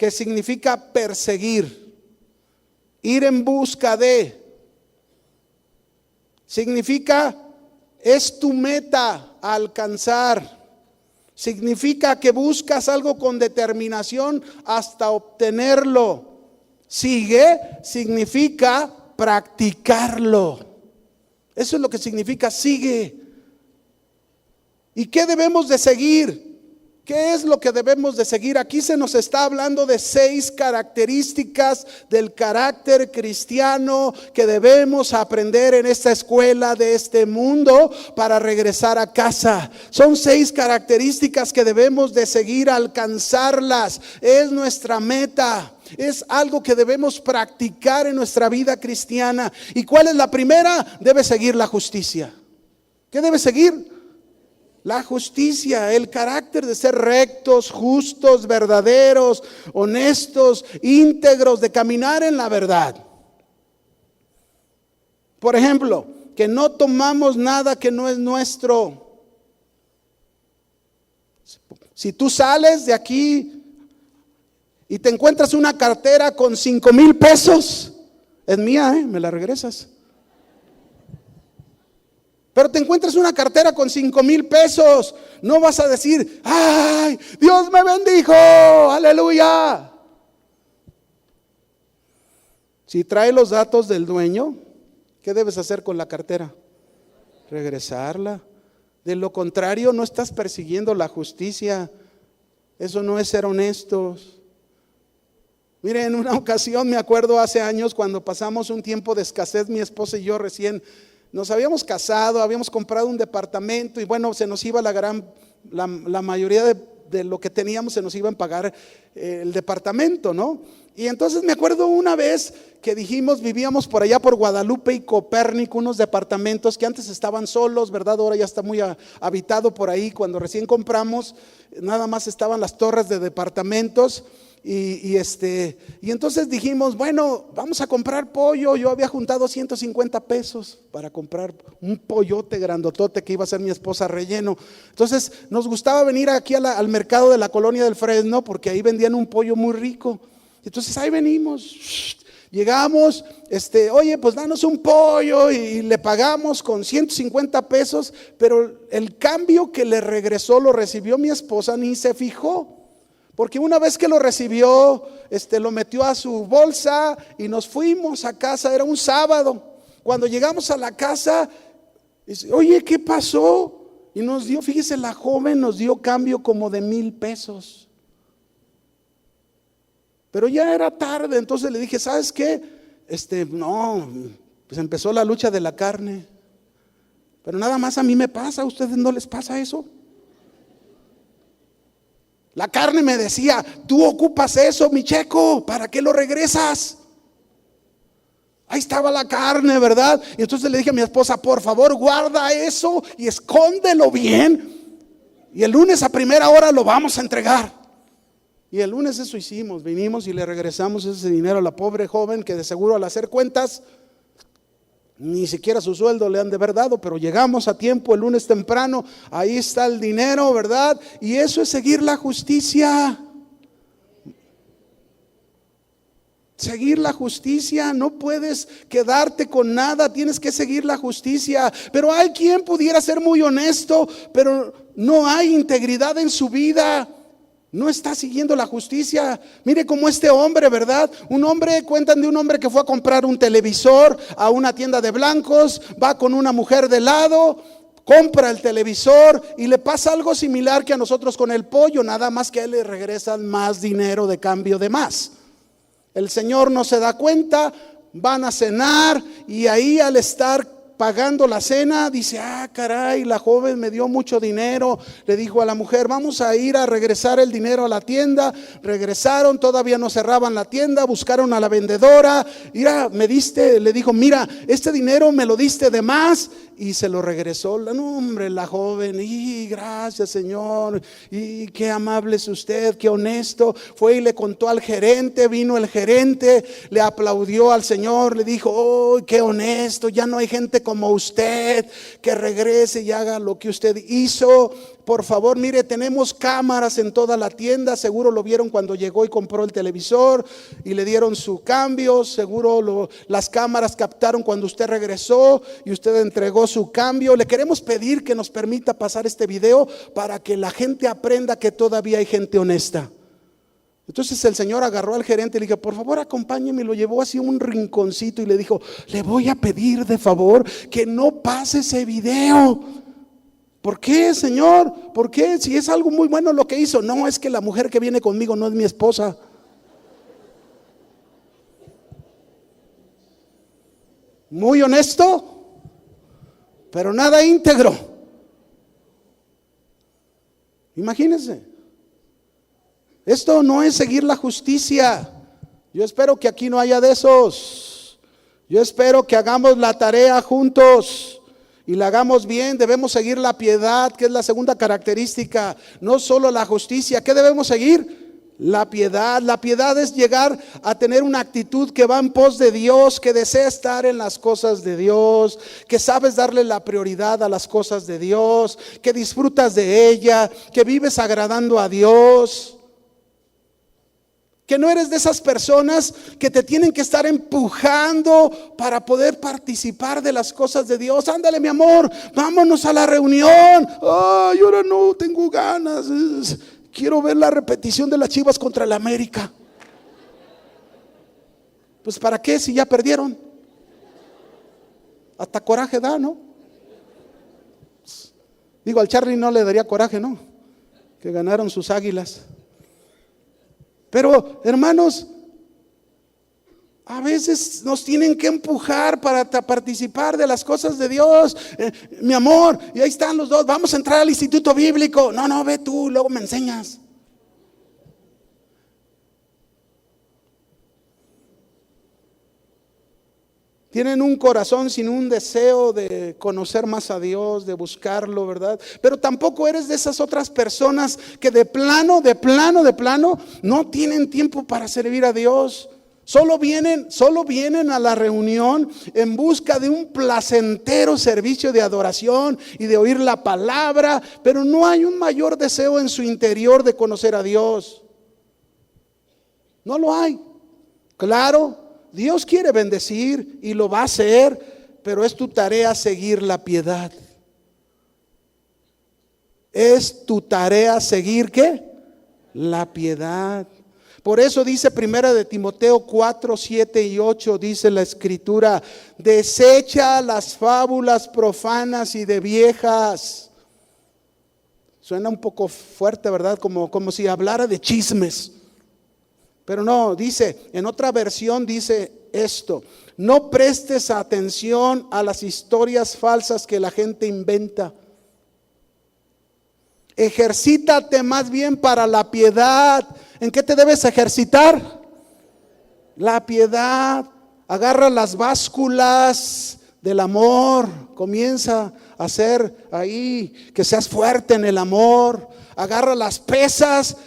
S1: que significa perseguir, ir en busca de. Significa, es tu meta a alcanzar. Significa que buscas algo con determinación hasta obtenerlo. Sigue significa practicarlo. Eso es lo que significa sigue. ¿Y qué debemos de seguir? ¿Qué es lo que debemos de seguir? Aquí se nos está hablando de 6 características del carácter cristiano que debemos aprender en esta escuela de este mundo para regresar a casa. Son 6 características que debemos de seguir, alcanzarlas. Es nuestra meta. Es algo que debemos practicar en nuestra vida cristiana. ¿Y cuál es la primera? Debe seguir la justicia. ¿Qué debe seguir? La justicia, el carácter de ser rectos, justos, verdaderos, honestos, íntegros, de caminar en la verdad. Por ejemplo, que no tomamos nada que no es nuestro. Si tú sales de aquí y te encuentras una cartera con 5,000 pesos, es mía, me la regresas. Pero te encuentras una cartera con 5,000 pesos, no vas a decir, ay, Dios me bendijo, aleluya. Si trae los datos del dueño, ¿qué debes hacer con la cartera? Regresarla. De lo contrario, no estás persiguiendo la justicia. Eso no es ser honestos. Mire, en una ocasión, me acuerdo hace años, cuando pasamos un tiempo de escasez, mi esposa y yo recién nos habíamos casado, habíamos comprado un departamento y bueno, se nos iba la mayoría de lo que teníamos se nos iba a pagar el departamento, ¿no? Y entonces me acuerdo una vez que dijimos, vivíamos por allá por Guadalupe y Copérnico, unos departamentos que antes estaban solos, ¿verdad? Ahora ya está muy habitado por ahí. Cuando recién compramos, nada más estaban las torres de departamentos. Y entonces dijimos, bueno, vamos a comprar pollo. Yo había juntado 150 pesos para comprar un pollote grandotote que iba a ser mi esposa relleno. Entonces nos gustaba venir aquí al mercado de la colonia del Fresno, porque ahí vendían un pollo muy rico. Entonces ahí venimos, llegamos, oye, pues danos un pollo, y le pagamos con 150 pesos, pero el cambio que le regresó lo recibió mi esposa, ni se fijó. Porque una vez que lo recibió, lo metió a su bolsa y nos fuimos a casa. Era un sábado. Cuando llegamos a la casa, dice, oye, ¿qué pasó? Y nos dio, fíjese, la joven nos dio cambio como de 1,000 pesos. Pero ya era tarde, entonces le dije, ¿sabes qué? No, pues empezó la lucha de la carne. Pero nada más a mí me pasa, ¿a ustedes no les pasa eso? La carne me decía, tú ocupas eso, mi checo, ¿para qué lo regresas? Ahí estaba la carne, ¿verdad? Y entonces le dije a mi esposa, por favor, guarda eso y escóndelo bien. Y el lunes a primera hora lo vamos a entregar. Y el lunes eso hicimos, vinimos y le regresamos ese dinero a la pobre joven, que de seguro al hacer cuentas ni siquiera su sueldo le han de haber dado, pero llegamos a tiempo el lunes temprano, ahí está el dinero, ¿verdad? Y eso es seguir la justicia. Seguir la justicia, no puedes quedarte con nada, tienes que seguir la justicia. Pero hay quien pudiera ser muy honesto, pero no hay integridad en su vida. No está siguiendo la justicia. Mire como este hombre, ¿verdad? Cuentan de un hombre que fue a comprar un televisor a una tienda de blancos, va con una mujer de lado, compra el televisor y le pasa algo similar que a nosotros con el pollo, nada más que a él le regresan más dinero de cambio de más. El señor no se da cuenta, van a cenar y ahí al estar pagando la cena, dice, caray, la joven me dio mucho dinero. Le dijo a la mujer, vamos a ir a regresar el dinero a la tienda. Regresaron, todavía no cerraban la tienda, buscaron a la vendedora. Mira, le dijo, mira, este dinero me lo diste de más. Y se lo regresó. No, hombre, la joven, y gracias, señor, y qué amable es usted, qué honesto. Fue y le contó al gerente, vino el gerente, le aplaudió al señor, le dijo, oh, qué honesto, ya no hay gente como usted, que regrese y haga lo que usted hizo. Por favor, mire, tenemos cámaras en toda la tienda. Seguro lo vieron cuando llegó y compró el televisor y le dieron su cambio. Seguro las cámaras captaron cuando usted regresó y usted entregó su cambio. Le queremos pedir que nos permita pasar este video para que la gente aprenda que todavía hay gente honesta. Entonces el Señor agarró al gerente y le dijo: por favor, acompáñeme. Lo llevó hacia un rinconcito y le dijo: le voy a pedir de favor que no pase ese video. ¿Por qué, Señor? ¿Por qué? Si es algo muy bueno lo que hizo. No, es que la mujer que viene conmigo no es mi esposa. Muy honesto, pero nada íntegro. Imagínense. Esto no es seguir la justicia. Yo espero que aquí no haya de esos. Yo espero que hagamos la tarea juntos y la hagamos bien. Debemos seguir la piedad, que es la segunda característica. No solo la justicia. ¿Qué debemos seguir? La piedad. La piedad es llegar a tener una actitud que va en pos de Dios, que desea estar en las cosas de Dios, que sabes darle la prioridad a las cosas de Dios, que disfrutas de ella, que vives agradando a Dios. Que no eres de esas personas que te tienen que estar empujando para poder participar de las cosas de Dios. Ándale, mi amor, vámonos a la reunión. Ay, ahora no tengo ganas. Quiero ver la repetición de las Chivas contra el América. Pues ¿para qué si ya perdieron? Hasta coraje da, ¿no? Digo, al Charlie no le daría coraje, ¿no? Que ganaron sus Águilas. Pero, hermanos, a veces nos tienen que empujar para participar de las cosas de Dios. Mi amor, y ahí están los dos, vamos a entrar al instituto bíblico. No, ve tú, luego me enseñas. Tienen un corazón sin un deseo de conocer más a Dios, de buscarlo, ¿verdad? Pero tampoco eres de esas otras personas que de plano, no tienen tiempo para servir a Dios. Solo vienen a la reunión en busca de un placentero servicio de adoración y de oír la palabra, pero no hay un mayor deseo en su interior de conocer a Dios. No lo hay. Claro, Dios quiere bendecir y lo va a hacer, pero es tu tarea seguir la piedad. Es tu tarea seguir ¿qué? La piedad. Por eso dice primera de Timoteo 4, 7 y 8, dice la escritura: desecha las fábulas profanas y de viejas. Suena un poco fuerte, ¿verdad? Como si hablara de chismes. Pero no, dice, en otra versión dice esto: no prestes atención a las historias falsas que la gente inventa. Ejercítate más bien para la piedad. ¿En qué te debes ejercitar? La piedad. Agarra las básculas del amor. Comienza a hacer ahí que seas fuerte en el amor. Agarra las pesas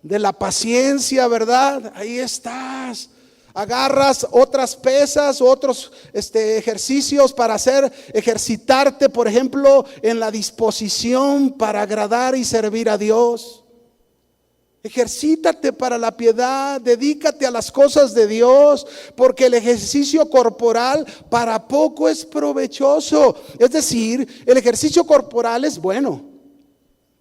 S1: de la paciencia, ¿verdad? Ahí estás. Agarras otras pesas, otros ejercicios para ejercitarte, por ejemplo, en la disposición para agradar y servir a Dios. Ejercítate para la piedad, dedícate a las cosas de Dios, porque el ejercicio corporal para poco es provechoso. Es decir, el ejercicio corporal es bueno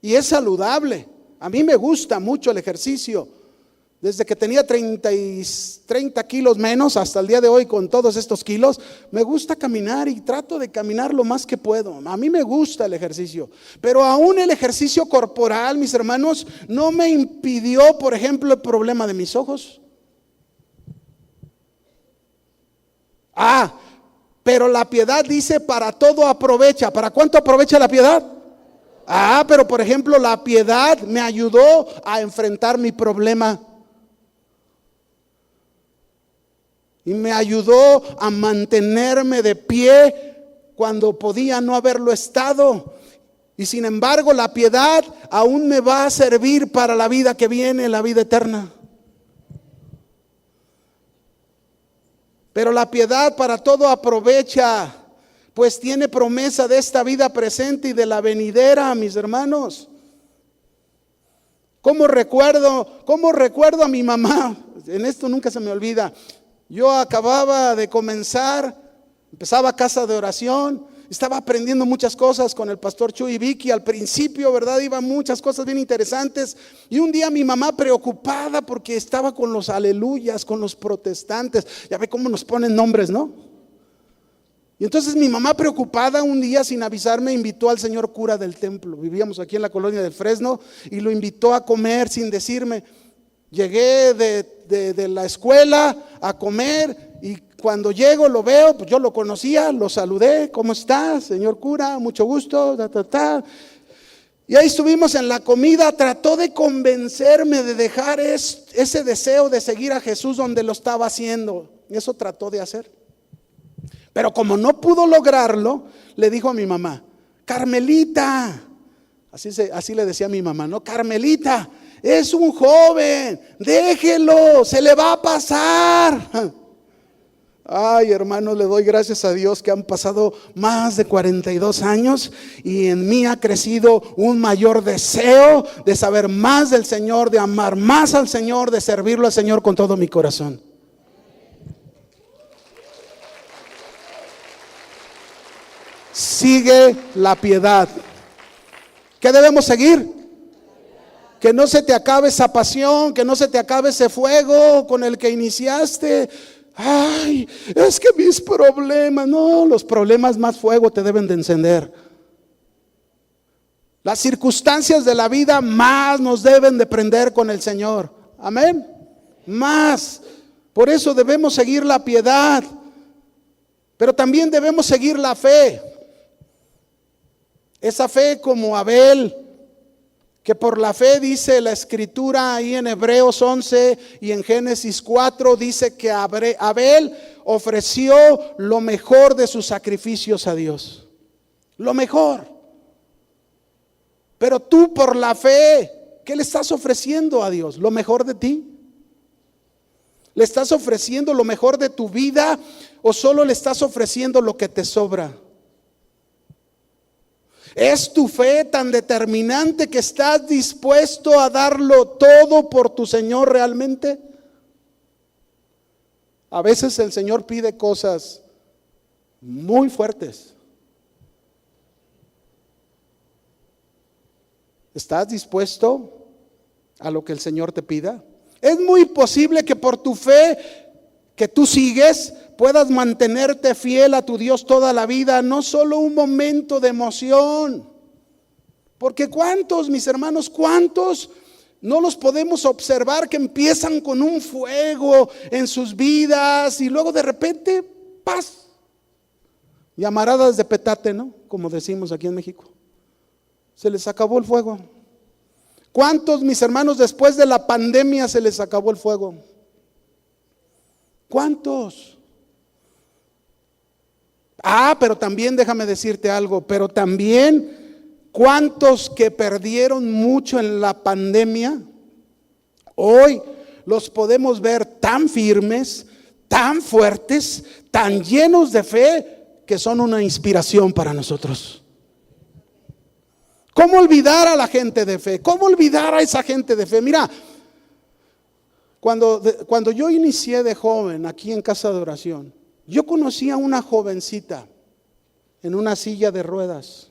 S1: y es saludable. A mí me gusta mucho el ejercicio. Desde que tenía 30 kilos menos hasta el día de hoy, con todos estos kilos, me gusta caminar y trato de caminar lo más que puedo. A mí me gusta el ejercicio. Pero aún el ejercicio corporal, mis hermanos, no me impidió, por ejemplo, el problema de mis ojos. Pero la piedad dice: para todo aprovecha. ¿Para cuánto aprovecha la piedad? Pero por ejemplo, la piedad me ayudó a enfrentar mi problema. Y me ayudó a mantenerme de pie cuando podía no haberlo estado. Y sin embargo, la piedad aún me va a servir para la vida que viene, la vida eterna. Pero la piedad para todo aprovecha. pues tiene promesa de esta vida presente y de la venidera, mis hermanos. ¿Cómo recuerdo a mi mamá? En esto nunca se me olvida. Yo acababa de comenzar, empezaba casa de oración, estaba aprendiendo muchas cosas con el pastor Chuy y Vicky. Al principio, ¿verdad? Iban muchas cosas bien interesantes. Y un día mi mamá preocupada porque estaba con los aleluyas, con los protestantes. Ya ve cómo nos ponen nombres, ¿no? Y entonces mi mamá preocupada un día sin avisarme invitó al señor cura del templo. Vivíamos aquí en la colonia del Fresno y lo invitó a comer sin decirme. Llegué de la escuela a comer y cuando llego lo veo, pues yo lo conocía, lo saludé. ¿Cómo está, señor cura? Mucho gusto. Y ahí estuvimos en la comida. Trató de convencerme de dejar ese deseo de seguir a Jesús donde lo estaba haciendo. Eso trató de hacer. Pero como no pudo lograrlo, le dijo a mi mamá: Carmelita, así le decía a mi mamá, ¿no? Carmelita, es un joven, déjelo, se le va a pasar. Ay, hermanos, le doy gracias a Dios que han pasado más de 42 años y en mí ha crecido un mayor deseo de saber más del Señor, de amar más al Señor, de servirlo al Señor con todo mi corazón. Sigue la piedad. ¿Qué debemos seguir? Que no se te acabe esa pasión, que no se te acabe ese fuego con el que iniciaste. Ay, es que mis problemas, no, los problemas más fuego te deben de encender. Las circunstancias de la vida más nos deben de prender con el Señor. Amén. Más. Por eso debemos seguir la piedad, pero también debemos seguir la fe. Esa fe como Abel, que por la fe dice la escritura ahí en Hebreos 11 y en Génesis 4, dice que Abel ofreció lo mejor de sus sacrificios a Dios. Lo mejor. Pero tú por la fe, ¿qué le estás ofreciendo a Dios? ¿Lo mejor de ti? ¿Le estás ofreciendo lo mejor de tu vida o solo le estás ofreciendo lo que te sobra? ¿Es tu fe tan determinante que estás dispuesto a darlo todo por tu Señor realmente? A veces el Señor pide cosas muy fuertes. ¿Estás dispuesto a lo que el Señor te pida? Es muy posible que por tu fe que tú sigues puedas mantenerte fiel a tu Dios toda la vida, no solo un momento de emoción. Porque cuántos, mis hermanos, cuántos no los podemos observar que empiezan con un fuego en sus vidas y luego de repente, paz, llamaradas de petate, ¿no? Como decimos aquí en México. Se les acabó el fuego. ¿Cuántos, mis hermanos, después de la pandemia se les acabó el fuego? ¿Cuántos? Pero también déjame decirte algo, pero también ¿cuántos que perdieron mucho en la pandemia? Hoy los podemos ver tan firmes, tan fuertes, tan llenos de fe, que son una inspiración para nosotros. ¿Cómo olvidar a la gente de fe? ¿Cómo olvidar a esa gente de fe? Mira, cuando yo inicié de joven aquí en casa de oración, yo conocí a una jovencita en una silla de ruedas.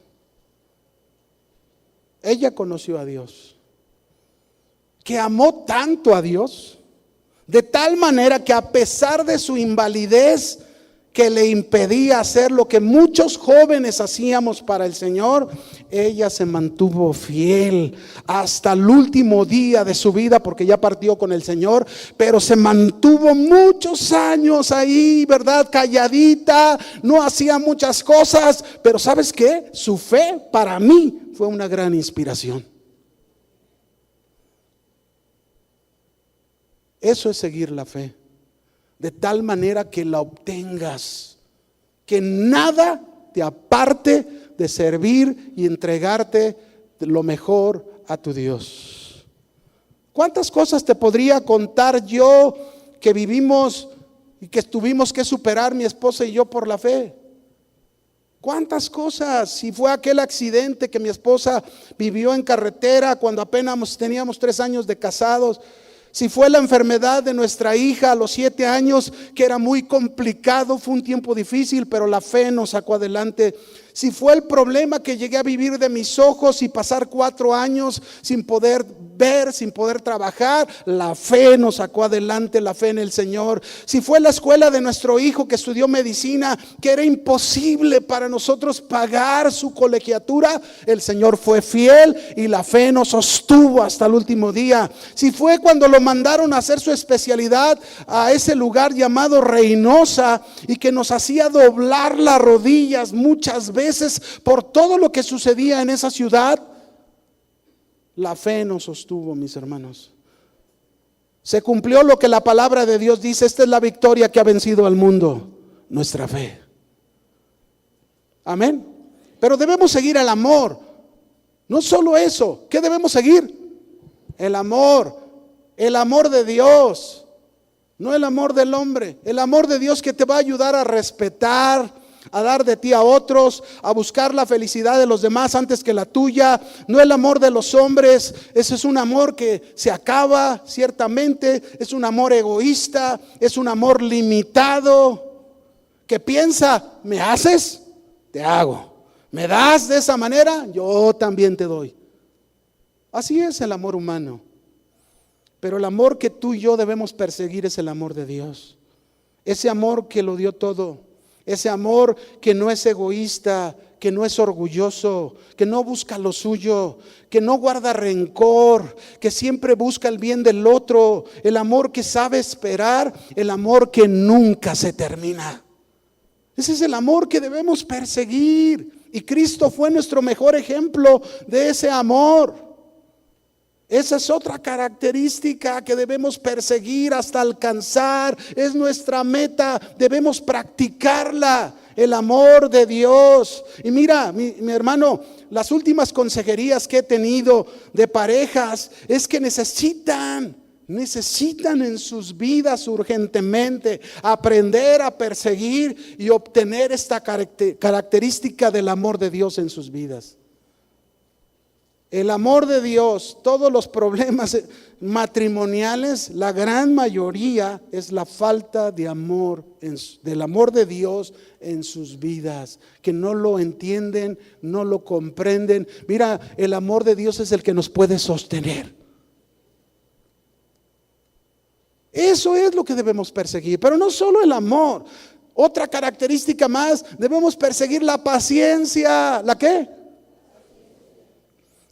S1: Ella conoció a Dios, que amó tanto a Dios, de tal manera que a pesar de su invalidez que le impedía hacer lo que muchos jóvenes hacíamos para el Señor, ella se mantuvo fiel hasta el último día de su vida, porque ya partió con el Señor, pero se mantuvo muchos años ahí, ¿verdad? Calladita, no hacía muchas cosas, pero ¿sabes qué? Su fe para mí fue una gran inspiración. Eso es seguir la fe, de tal manera que la obtengas, que nada te aparte de servir y entregarte lo mejor a tu Dios. ¿Cuántas cosas te podría contar yo que vivimos y que tuvimos que superar mi esposa y yo por la fe? ¿Cuántas cosas? Si fue aquel accidente que mi esposa vivió en carretera cuando apenas teníamos 3 años de casados. Si fue la enfermedad de nuestra hija a los 7 años, que era muy complicado, fue un tiempo difícil, pero la fe nos sacó adelante. Si fue el problema que llegué a vivir de mis ojos y pasar 4 años sin poder ver, sin poder trabajar, la fe nos sacó adelante, la fe en el Señor. Si fue la escuela de nuestro hijo que estudió medicina, que era imposible para nosotros pagar su colegiatura, el Señor fue fiel y la fe nos sostuvo hasta el último día. Si fue cuando lo mandaron a hacer su especialidad a ese lugar llamado Reynosa y que nos hacía doblar las rodillas muchas veces por todo lo que sucedía en esa ciudad, la fe nos sostuvo, mis hermanos. Se cumplió lo que la palabra de Dios dice. Esta es la victoria que ha vencido al mundo, nuestra fe. Amén. Pero debemos seguir el amor. No solo eso, ¿qué debemos seguir? El amor de Dios, no el amor del hombre. El amor de Dios que te va a ayudar a respetar, a dar de ti a otros, a buscar la felicidad de los demás antes que la tuya. No el amor de los hombres. Ese es un amor que se acaba, ciertamente. Es un amor egoísta, es un amor limitado, que piensa: me haces, te hago. Me das de esa manera, yo también te doy. Así es el amor humano. Pero el amor que tú y yo debemos perseguir es el amor de Dios. Ese amor que lo dio todo. Ese amor que no es egoísta, que no es orgulloso, que no busca lo suyo, que no guarda rencor, que siempre busca el bien del otro. El amor que sabe esperar, el amor que nunca se termina. Ese es el amor que debemos perseguir. Y Cristo fue nuestro mejor ejemplo de ese amor. Esa es otra característica que debemos perseguir hasta alcanzar. Es nuestra meta, debemos practicarla, el amor de Dios. Y mira, mi hermano, las últimas consejerías que he tenido de parejas es que necesitan en sus vidas urgentemente aprender a perseguir y obtener esta característica del amor de Dios en sus vidas. El amor de Dios, todos los problemas matrimoniales, la gran mayoría es la falta de amor, del amor de Dios en sus vidas, que no lo entienden, no lo comprenden. Mira, el amor de Dios es el que nos puede sostener. Eso es lo que debemos perseguir, pero no solo el amor. Otra característica más, debemos perseguir la paciencia. ¿La qué?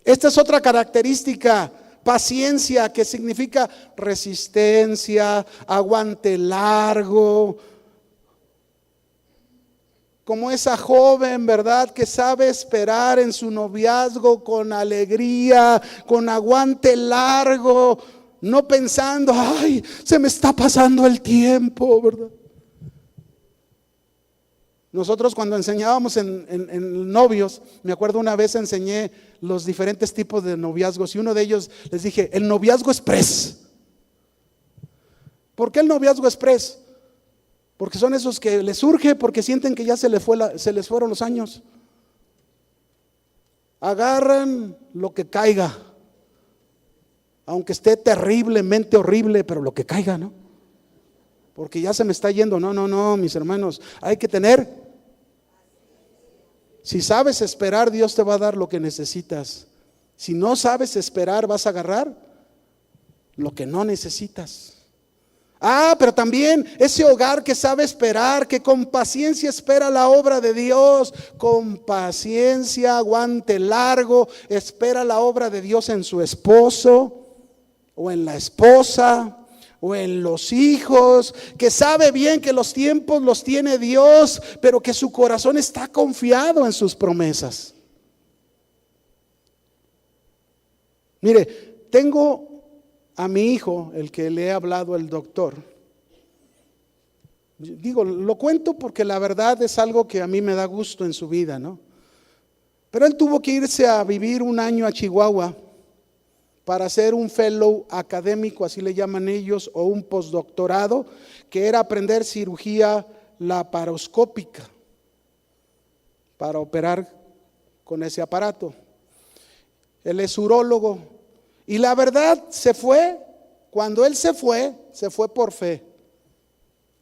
S1: Esta es otra característica, paciencia, que significa resistencia, aguante largo. Como esa joven, ¿verdad?, que sabe esperar en su noviazgo con alegría, con aguante largo, no pensando: ay, se me está pasando el tiempo, ¿verdad? Nosotros cuando enseñábamos en novios, me acuerdo una vez enseñé los diferentes tipos de noviazgos y uno de ellos les dije: el noviazgo express. ¿Por qué el noviazgo express? Porque son esos que les surge porque sienten que ya se les fueron los años. Agarran lo que caiga, aunque esté terriblemente horrible, pero lo que caiga, ¿no? Porque ya se me está yendo. No, mis hermanos, hay que tener. Si sabes esperar, Dios te va a dar lo que necesitas. Si no sabes esperar, vas a agarrar lo que no necesitas. Pero también ese hogar que sabe esperar, que con paciencia espera la obra de Dios, con paciencia, aguante largo, espera la obra de Dios en su esposo o en la esposa o en los hijos, que sabe bien que los tiempos los tiene Dios, pero que su corazón está confiado en sus promesas. Mire, tengo a mi hijo, el que le he hablado al doctor. Digo, lo cuento porque la verdad es algo que a mí me da gusto en su vida, ¿no? Pero él tuvo que irse a vivir 1 año a Chihuahua para hacer un fellow académico, así le llaman ellos, o un postdoctorado, que era aprender cirugía laparoscópica. para operar con ese aparato. Él es urólogo. Y la verdad se fue, cuando él se fue por fe.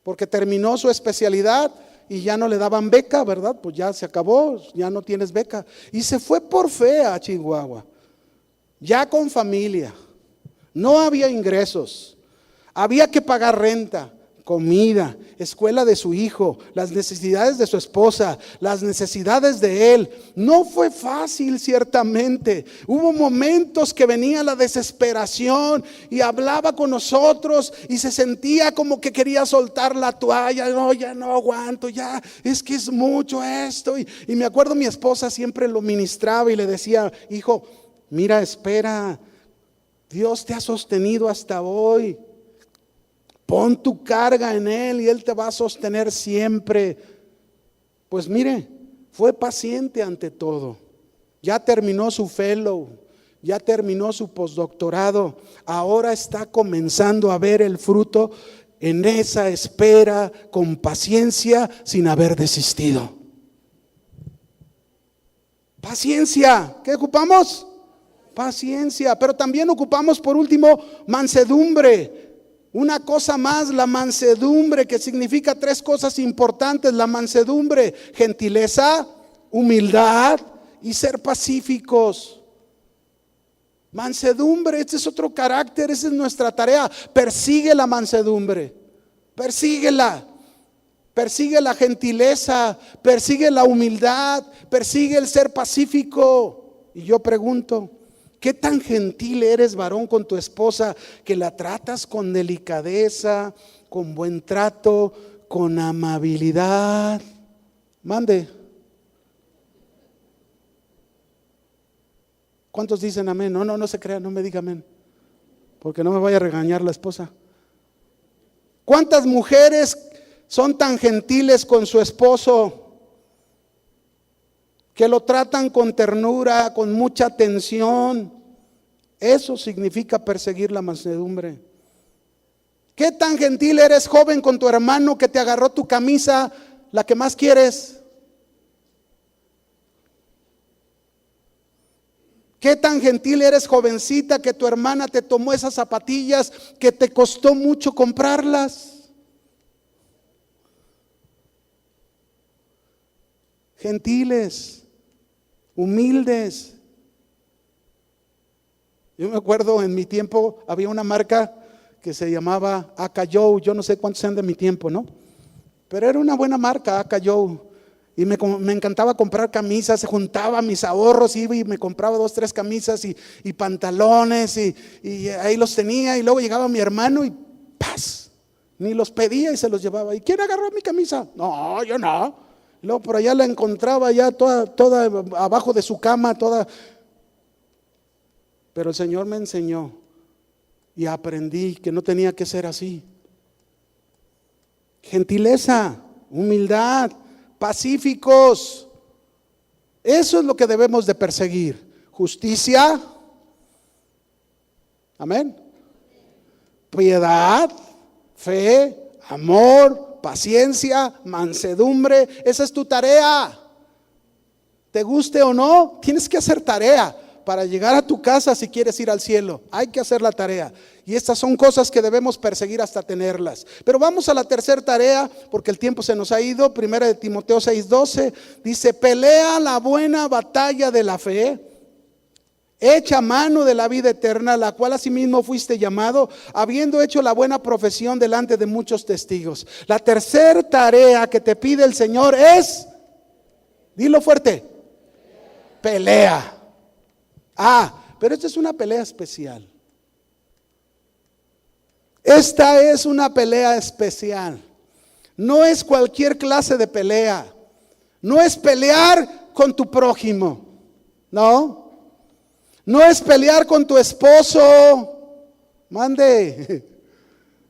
S1: Porque terminó su especialidad y ya no le daban beca, ¿verdad? Pues ya se acabó, ya no tienes beca. Y se fue por fe a Chihuahua, ya con familia. No había ingresos, había que pagar renta, comida, escuela de su hijo, las necesidades de su esposa, las necesidades de él. No fue fácil, ciertamente. Hubo momentos que venía la desesperación y hablaba con nosotros y se sentía como que quería soltar la toalla. No, ya no aguanto, ya es que es mucho esto. Y me acuerdo, mi esposa siempre lo ministraba y le decía: hijo, mira, espera, Dios te ha sostenido hasta hoy. Pon tu carga en Él y Él te va a sostener siempre. Pues mire, fue paciente ante todo. Ya terminó su fellow, ya terminó su postdoctorado. Ahora está comenzando a ver el fruto en esa espera, con paciencia, sin haber desistido. Paciencia. ¿Qué ocupamos? Paciencia. Pero también ocupamos, por último, mansedumbre. Una cosa más, la mansedumbre, que significa tres cosas importantes. La mansedumbre: gentileza, humildad y ser pacíficos. Mansedumbre, este es otro carácter, esa es nuestra tarea. Persigue la mansedumbre, persíguela. Persigue la gentileza, persigue la humildad, persigue el ser pacífico. Y yo pregunto: ¿qué tan gentil eres, varón, con tu esposa, que la tratas con delicadeza, con buen trato, con amabilidad? Mande. ¿Cuántos dicen amén? No se crean, no me diga amén, porque no me vaya a regañar la esposa. ¿Cuántas mujeres son tan gentiles con su esposo, que lo tratan con ternura, con mucha atención? Eso significa perseguir la mansedumbre. ¿Qué tan gentil eres, joven, con tu hermano que te agarró tu camisa, la que más quieres? ¿Qué tan gentil eres, jovencita, que tu hermana te tomó esas zapatillas que te costó mucho comprarlas? Gentiles, humildes. Yo me acuerdo, en mi tiempo había una marca que se llamaba Aka Joe. Yo no sé cuántos sean de mi tiempo, ¿no? Pero era una buena marca, Aka Joe. Y me encantaba comprar camisas. Juntaba mis ahorros, iba y me compraba 2, 3 camisas y pantalones y ahí los tenía. Y luego llegaba mi hermano y ¡paz! Ni los pedía y se los llevaba. ¿Y quién agarró mi camisa? No, yo no. Luego por allá la encontraba ya toda abajo de su cama, toda. Pero el Señor me enseñó y aprendí que no tenía que ser así. Gentileza, humildad, pacíficos. Eso es lo que debemos de perseguir. Justicia, amén, piedad, fe, amor, paciencia, mansedumbre. Esa es tu tarea. Te guste o no, tienes que hacer tarea para llegar a tu casa si quieres ir al cielo. Hay que hacer la tarea. Y estas son cosas que debemos perseguir hasta tenerlas. Pero vamos a la tercera tarea, porque el tiempo se nos ha ido. Primera de Timoteo 6:12 dice: pelea la buena batalla de la fe, echa mano de la vida eterna, la cual asimismo fuiste llamado, habiendo hecho la buena profesión delante de muchos testigos. La tercera tarea que te pide el Señor es, dilo fuerte, pelea. Pero esta es una pelea especial. Esta es una pelea especial. No es cualquier clase de pelea. No es pelear con tu prójimo. No. No es pelear con tu esposo. Mande.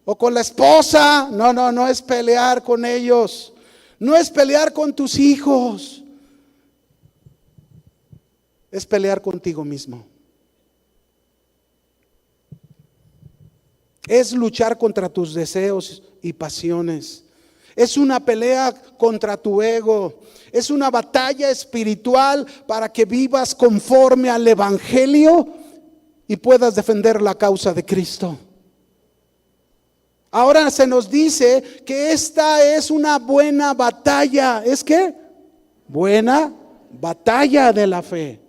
S1: O con la esposa. No es pelear con ellos. No es pelear con tus hijos. Es pelear contigo mismo. Es luchar contra tus deseos y pasiones. Es una pelea contra tu ego. Es una batalla espiritual para que vivas conforme al Evangelio y puedas defender la causa de Cristo. Ahora se nos dice que esta es una buena batalla. ¿Es qué? Buena batalla de la fe.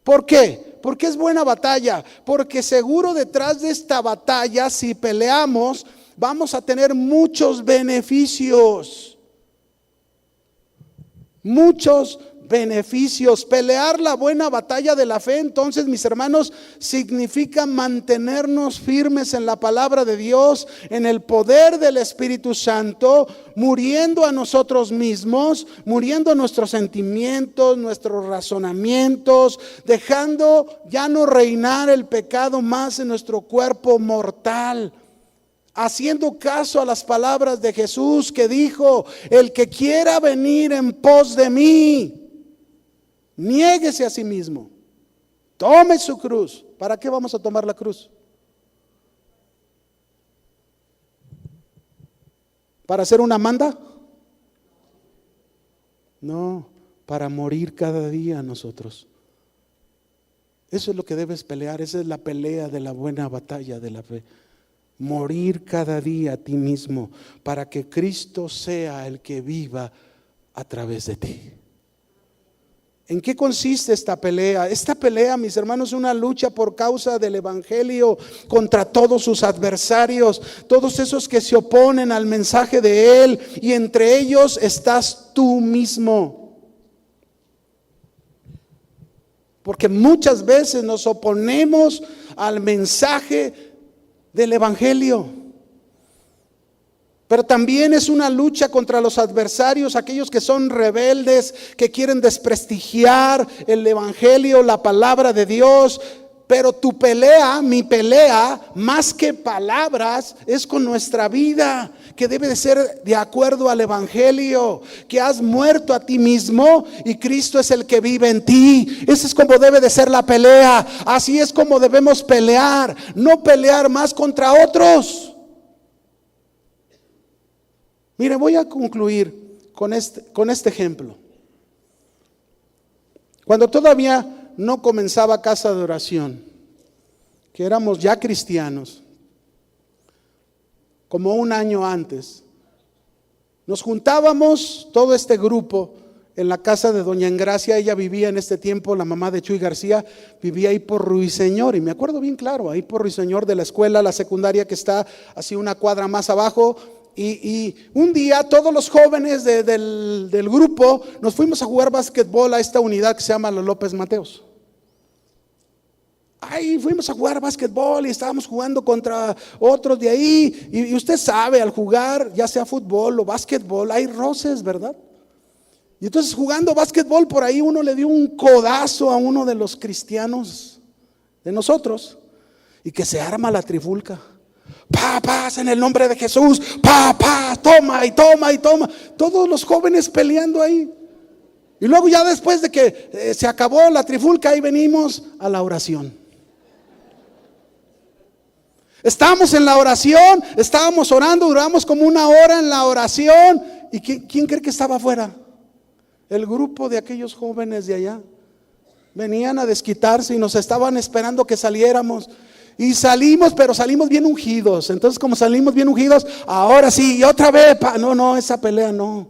S1: ¿Por qué? Porque es buena batalla. Porque seguro detrás de esta batalla, si peleamos, vamos a tener muchos beneficios. Muchos beneficios. Pelear la buena batalla de la fe, entonces, mis hermanos, significa mantenernos firmes en la palabra de Dios, en el poder del Espíritu Santo, muriendo a nosotros mismos, muriendo a nuestros sentimientos, nuestros razonamientos, dejando ya no reinar el pecado más en nuestro cuerpo mortal. Haciendo caso a las palabras de Jesús, que dijo: el que quiera venir en pos de mí, niéguese a sí mismo, tome su cruz. ¿Para qué vamos a tomar la cruz? ¿Para hacer una manda? No, para morir cada día nosotros. Eso es lo que debes pelear. Esa es la pelea de la buena batalla de la fe. Morir cada día a ti mismo para que Cristo sea el que viva a través de ti. ¿En qué consiste esta pelea? Esta pelea, mis hermanos, es una lucha por causa del Evangelio contra todos sus adversarios, todos esos que se oponen al mensaje de Él, y entre ellos estás tú mismo. Porque muchas veces nos oponemos al mensaje del Evangelio. Pero también es una lucha contra los adversarios, aquellos que son rebeldes, que quieren desprestigiar el Evangelio, la palabra de Dios. Pero tu pelea, mi pelea, más que palabras, es con nuestra vida, que debe de ser de acuerdo al Evangelio, que has muerto a ti mismo y Cristo es el que vive en ti. Esa es como debe de ser la pelea. Así es como debemos pelear, no pelear más contra otros. Mire, voy a concluir con este ejemplo. Cuando todavía no comenzaba Casa de Oración, que éramos ya cristianos, como un año antes, nos juntábamos todo este grupo en la casa de doña Engracia. Ella vivía en este tiempo, la mamá de Chuy García, vivía ahí por Ruiseñor, y me acuerdo bien claro, ahí por Ruiseñor, de la escuela, la secundaria que está así una cuadra más abajo. Y un día todos los jóvenes del grupo nos fuimos a jugar básquetbol a esta unidad que se llama los López Mateos. Ahí fuimos a jugar básquetbol y estábamos jugando contra otros de ahí. Y usted sabe, al jugar, ya sea fútbol o básquetbol, hay roces, ¿verdad? Y entonces, jugando básquetbol, por ahí uno le dio un codazo a uno de los cristianos de nosotros, y que se arma la trifulca. Paz en el nombre de Jesús, toma y toma y toma. Todos los jóvenes peleando ahí. Y luego, ya después de que se acabó la trifulca, ahí venimos a la oración. Estamos en la oración, estábamos orando, duramos como una hora en la oración. ¿Y quién cree que estaba afuera? El grupo de aquellos jóvenes de allá. Venían a desquitarse y nos estaban esperando que saliéramos. Y salimos, pero salimos bien ungidos. Entonces, como salimos bien ungidos, ahora sí, y otra vez, no, esa pelea no.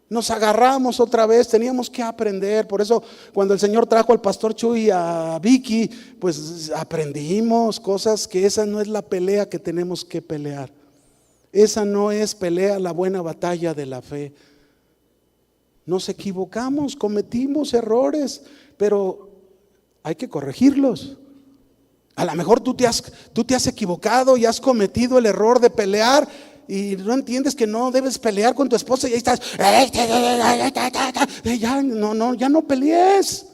S1: Nos agarramos otra vez, teníamos que aprender. Por eso, cuando el Señor trajo al pastor Chuy y a Vicky, pues aprendimos cosas, que esa no es la pelea que tenemos que pelear. Esa no es pelea, la buena batalla de la fe. Nos equivocamos, cometimos errores, pero hay que corregirlos. A lo mejor tú te has equivocado y has cometido el error de pelear y no entiendes que no debes pelear con tu esposa, y ahí estás, ya no pelees.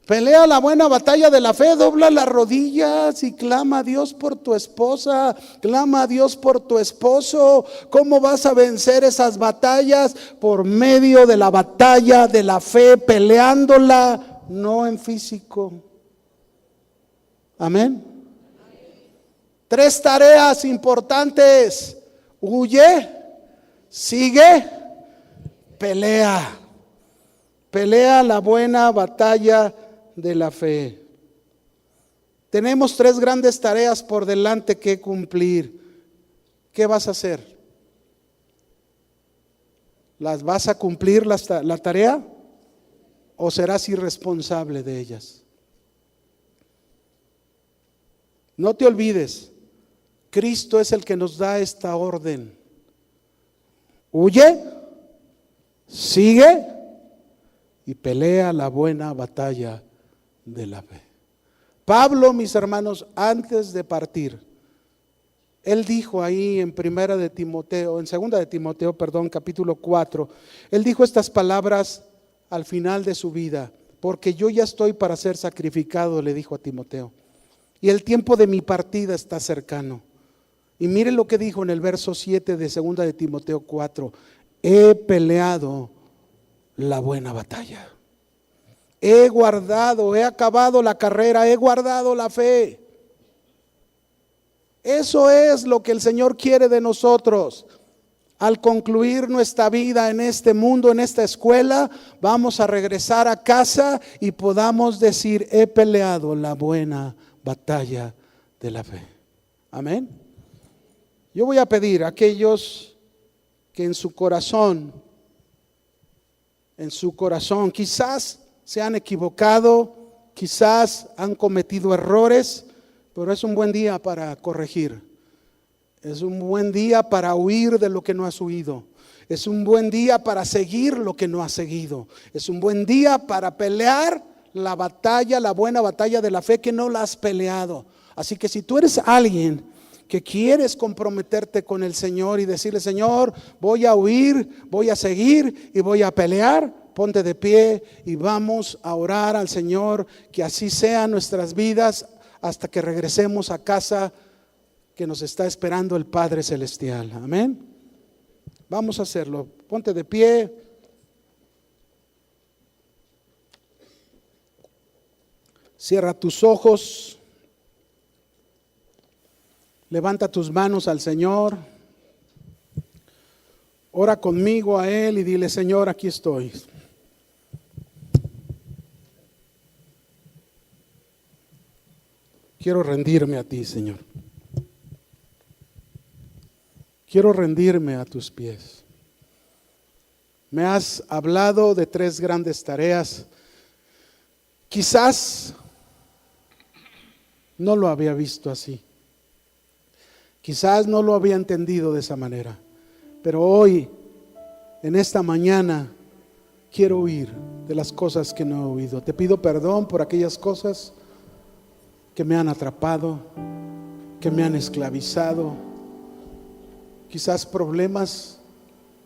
S1: Pelea la buena batalla de la fe, dobla las rodillas y clama a Dios por tu esposa, clama a Dios por tu esposo. ¿Cómo vas a vencer esas batallas? Por medio de la batalla de la fe, peleándola, no en físico. Amén. 3 tareas importantes. Huye, sigue, pelea. Pelea la buena batalla de la fe. Tenemos 3 grandes tareas por delante que cumplir. ¿Qué vas a hacer? ¿Las vas a cumplir la tarea o serás irresponsable de ellas? No te olvides, Cristo es el que nos da esta orden. Huye, sigue y pelea la buena batalla de la fe. Pablo, mis hermanos, antes de partir, él dijo ahí en segunda de Timoteo, capítulo 4, él dijo estas palabras al final de su vida: porque yo ya estoy para ser sacrificado, le dijo a Timoteo, y el tiempo de mi partida está cercano. Y mire lo que dijo en el verso 7 de segunda de Timoteo 4: he peleado la buena batalla, he acabado la carrera, he guardado la fe. Eso es lo que el Señor quiere de nosotros. Al concluir nuestra vida en este mundo, en esta escuela, vamos a regresar a casa y podamos decir: he peleado la buena batalla de la fe. Amén. Yo voy a pedir a aquellos que en su corazón, quizás se han equivocado, quizás han cometido errores, pero es un buen día para corregir. Es un buen día para huir de lo que no has huido. Es un buen día para seguir lo que no has seguido. Es un buen día para pelear la batalla, la buena batalla de la fe que no la has peleado. Así que si tú eres alguien que quieres comprometerte con el Señor y decirle: Señor, voy a huir, voy a seguir y voy a pelear, ponte de pie y vamos a orar al Señor, que así sean nuestras vidas hasta que regresemos a casa que nos está esperando el Padre Celestial. Amén. Vamos a hacerlo. Ponte de pie. Cierra tus ojos. Levanta tus manos al Señor. Ora conmigo a Él y dile: Señor, aquí estoy. Quiero rendirme a ti, Señor. Quiero rendirme a tus pies. Me has hablado de 3 grandes tareas. Quizás no lo había visto así. Quizás no lo había entendido de esa manera. Pero hoy, en esta mañana, quiero huir de las cosas que no he oído. Te pido perdón por aquellas cosas que me han atrapado, que me han esclavizado. Quizás problemas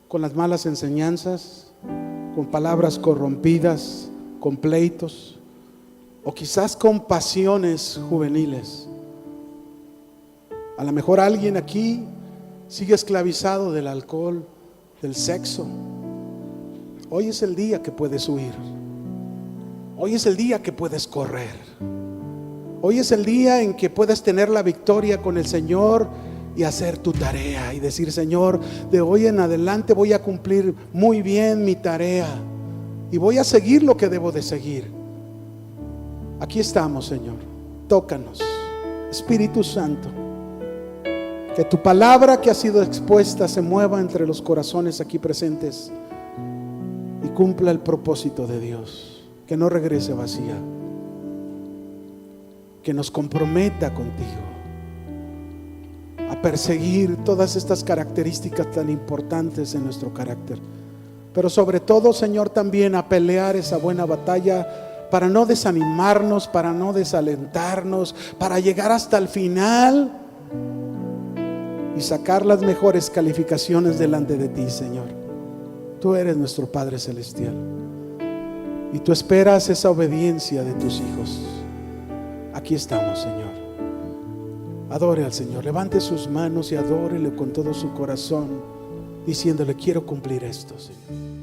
S1: con las malas enseñanzas, con palabras corrompidas, con pleitos, o quizás con pasiones juveniles. A lo mejor alguien aquí sigue esclavizado del alcohol, del sexo. Hoy es el día que puedes huir. Hoy es el día que puedes correr. Hoy es el día en que puedes tener la victoria con el Señor y hacer tu tarea y decir: Señor, de hoy en adelante voy a cumplir muy bien mi tarea y voy a seguir lo que debo de seguir. Aquí estamos, Señor. Tócanos, Espíritu Santo. Que tu palabra que ha sido expuesta se mueva entre los corazones aquí presentes y cumpla el propósito de Dios. Que no regrese vacía. Que nos comprometa contigo a perseguir todas estas características tan importantes en nuestro carácter. Pero sobre todo, Señor, también a pelear esa buena batalla para no desanimarnos, para no desalentarnos, para llegar hasta el final y sacar las mejores calificaciones delante de ti, Señor. Tú eres nuestro Padre Celestial y tú esperas esa obediencia de tus hijos. Aquí estamos, Señor. Adore al Señor, levante sus manos y adórele con todo su corazón, diciéndole: quiero cumplir esto, Señor.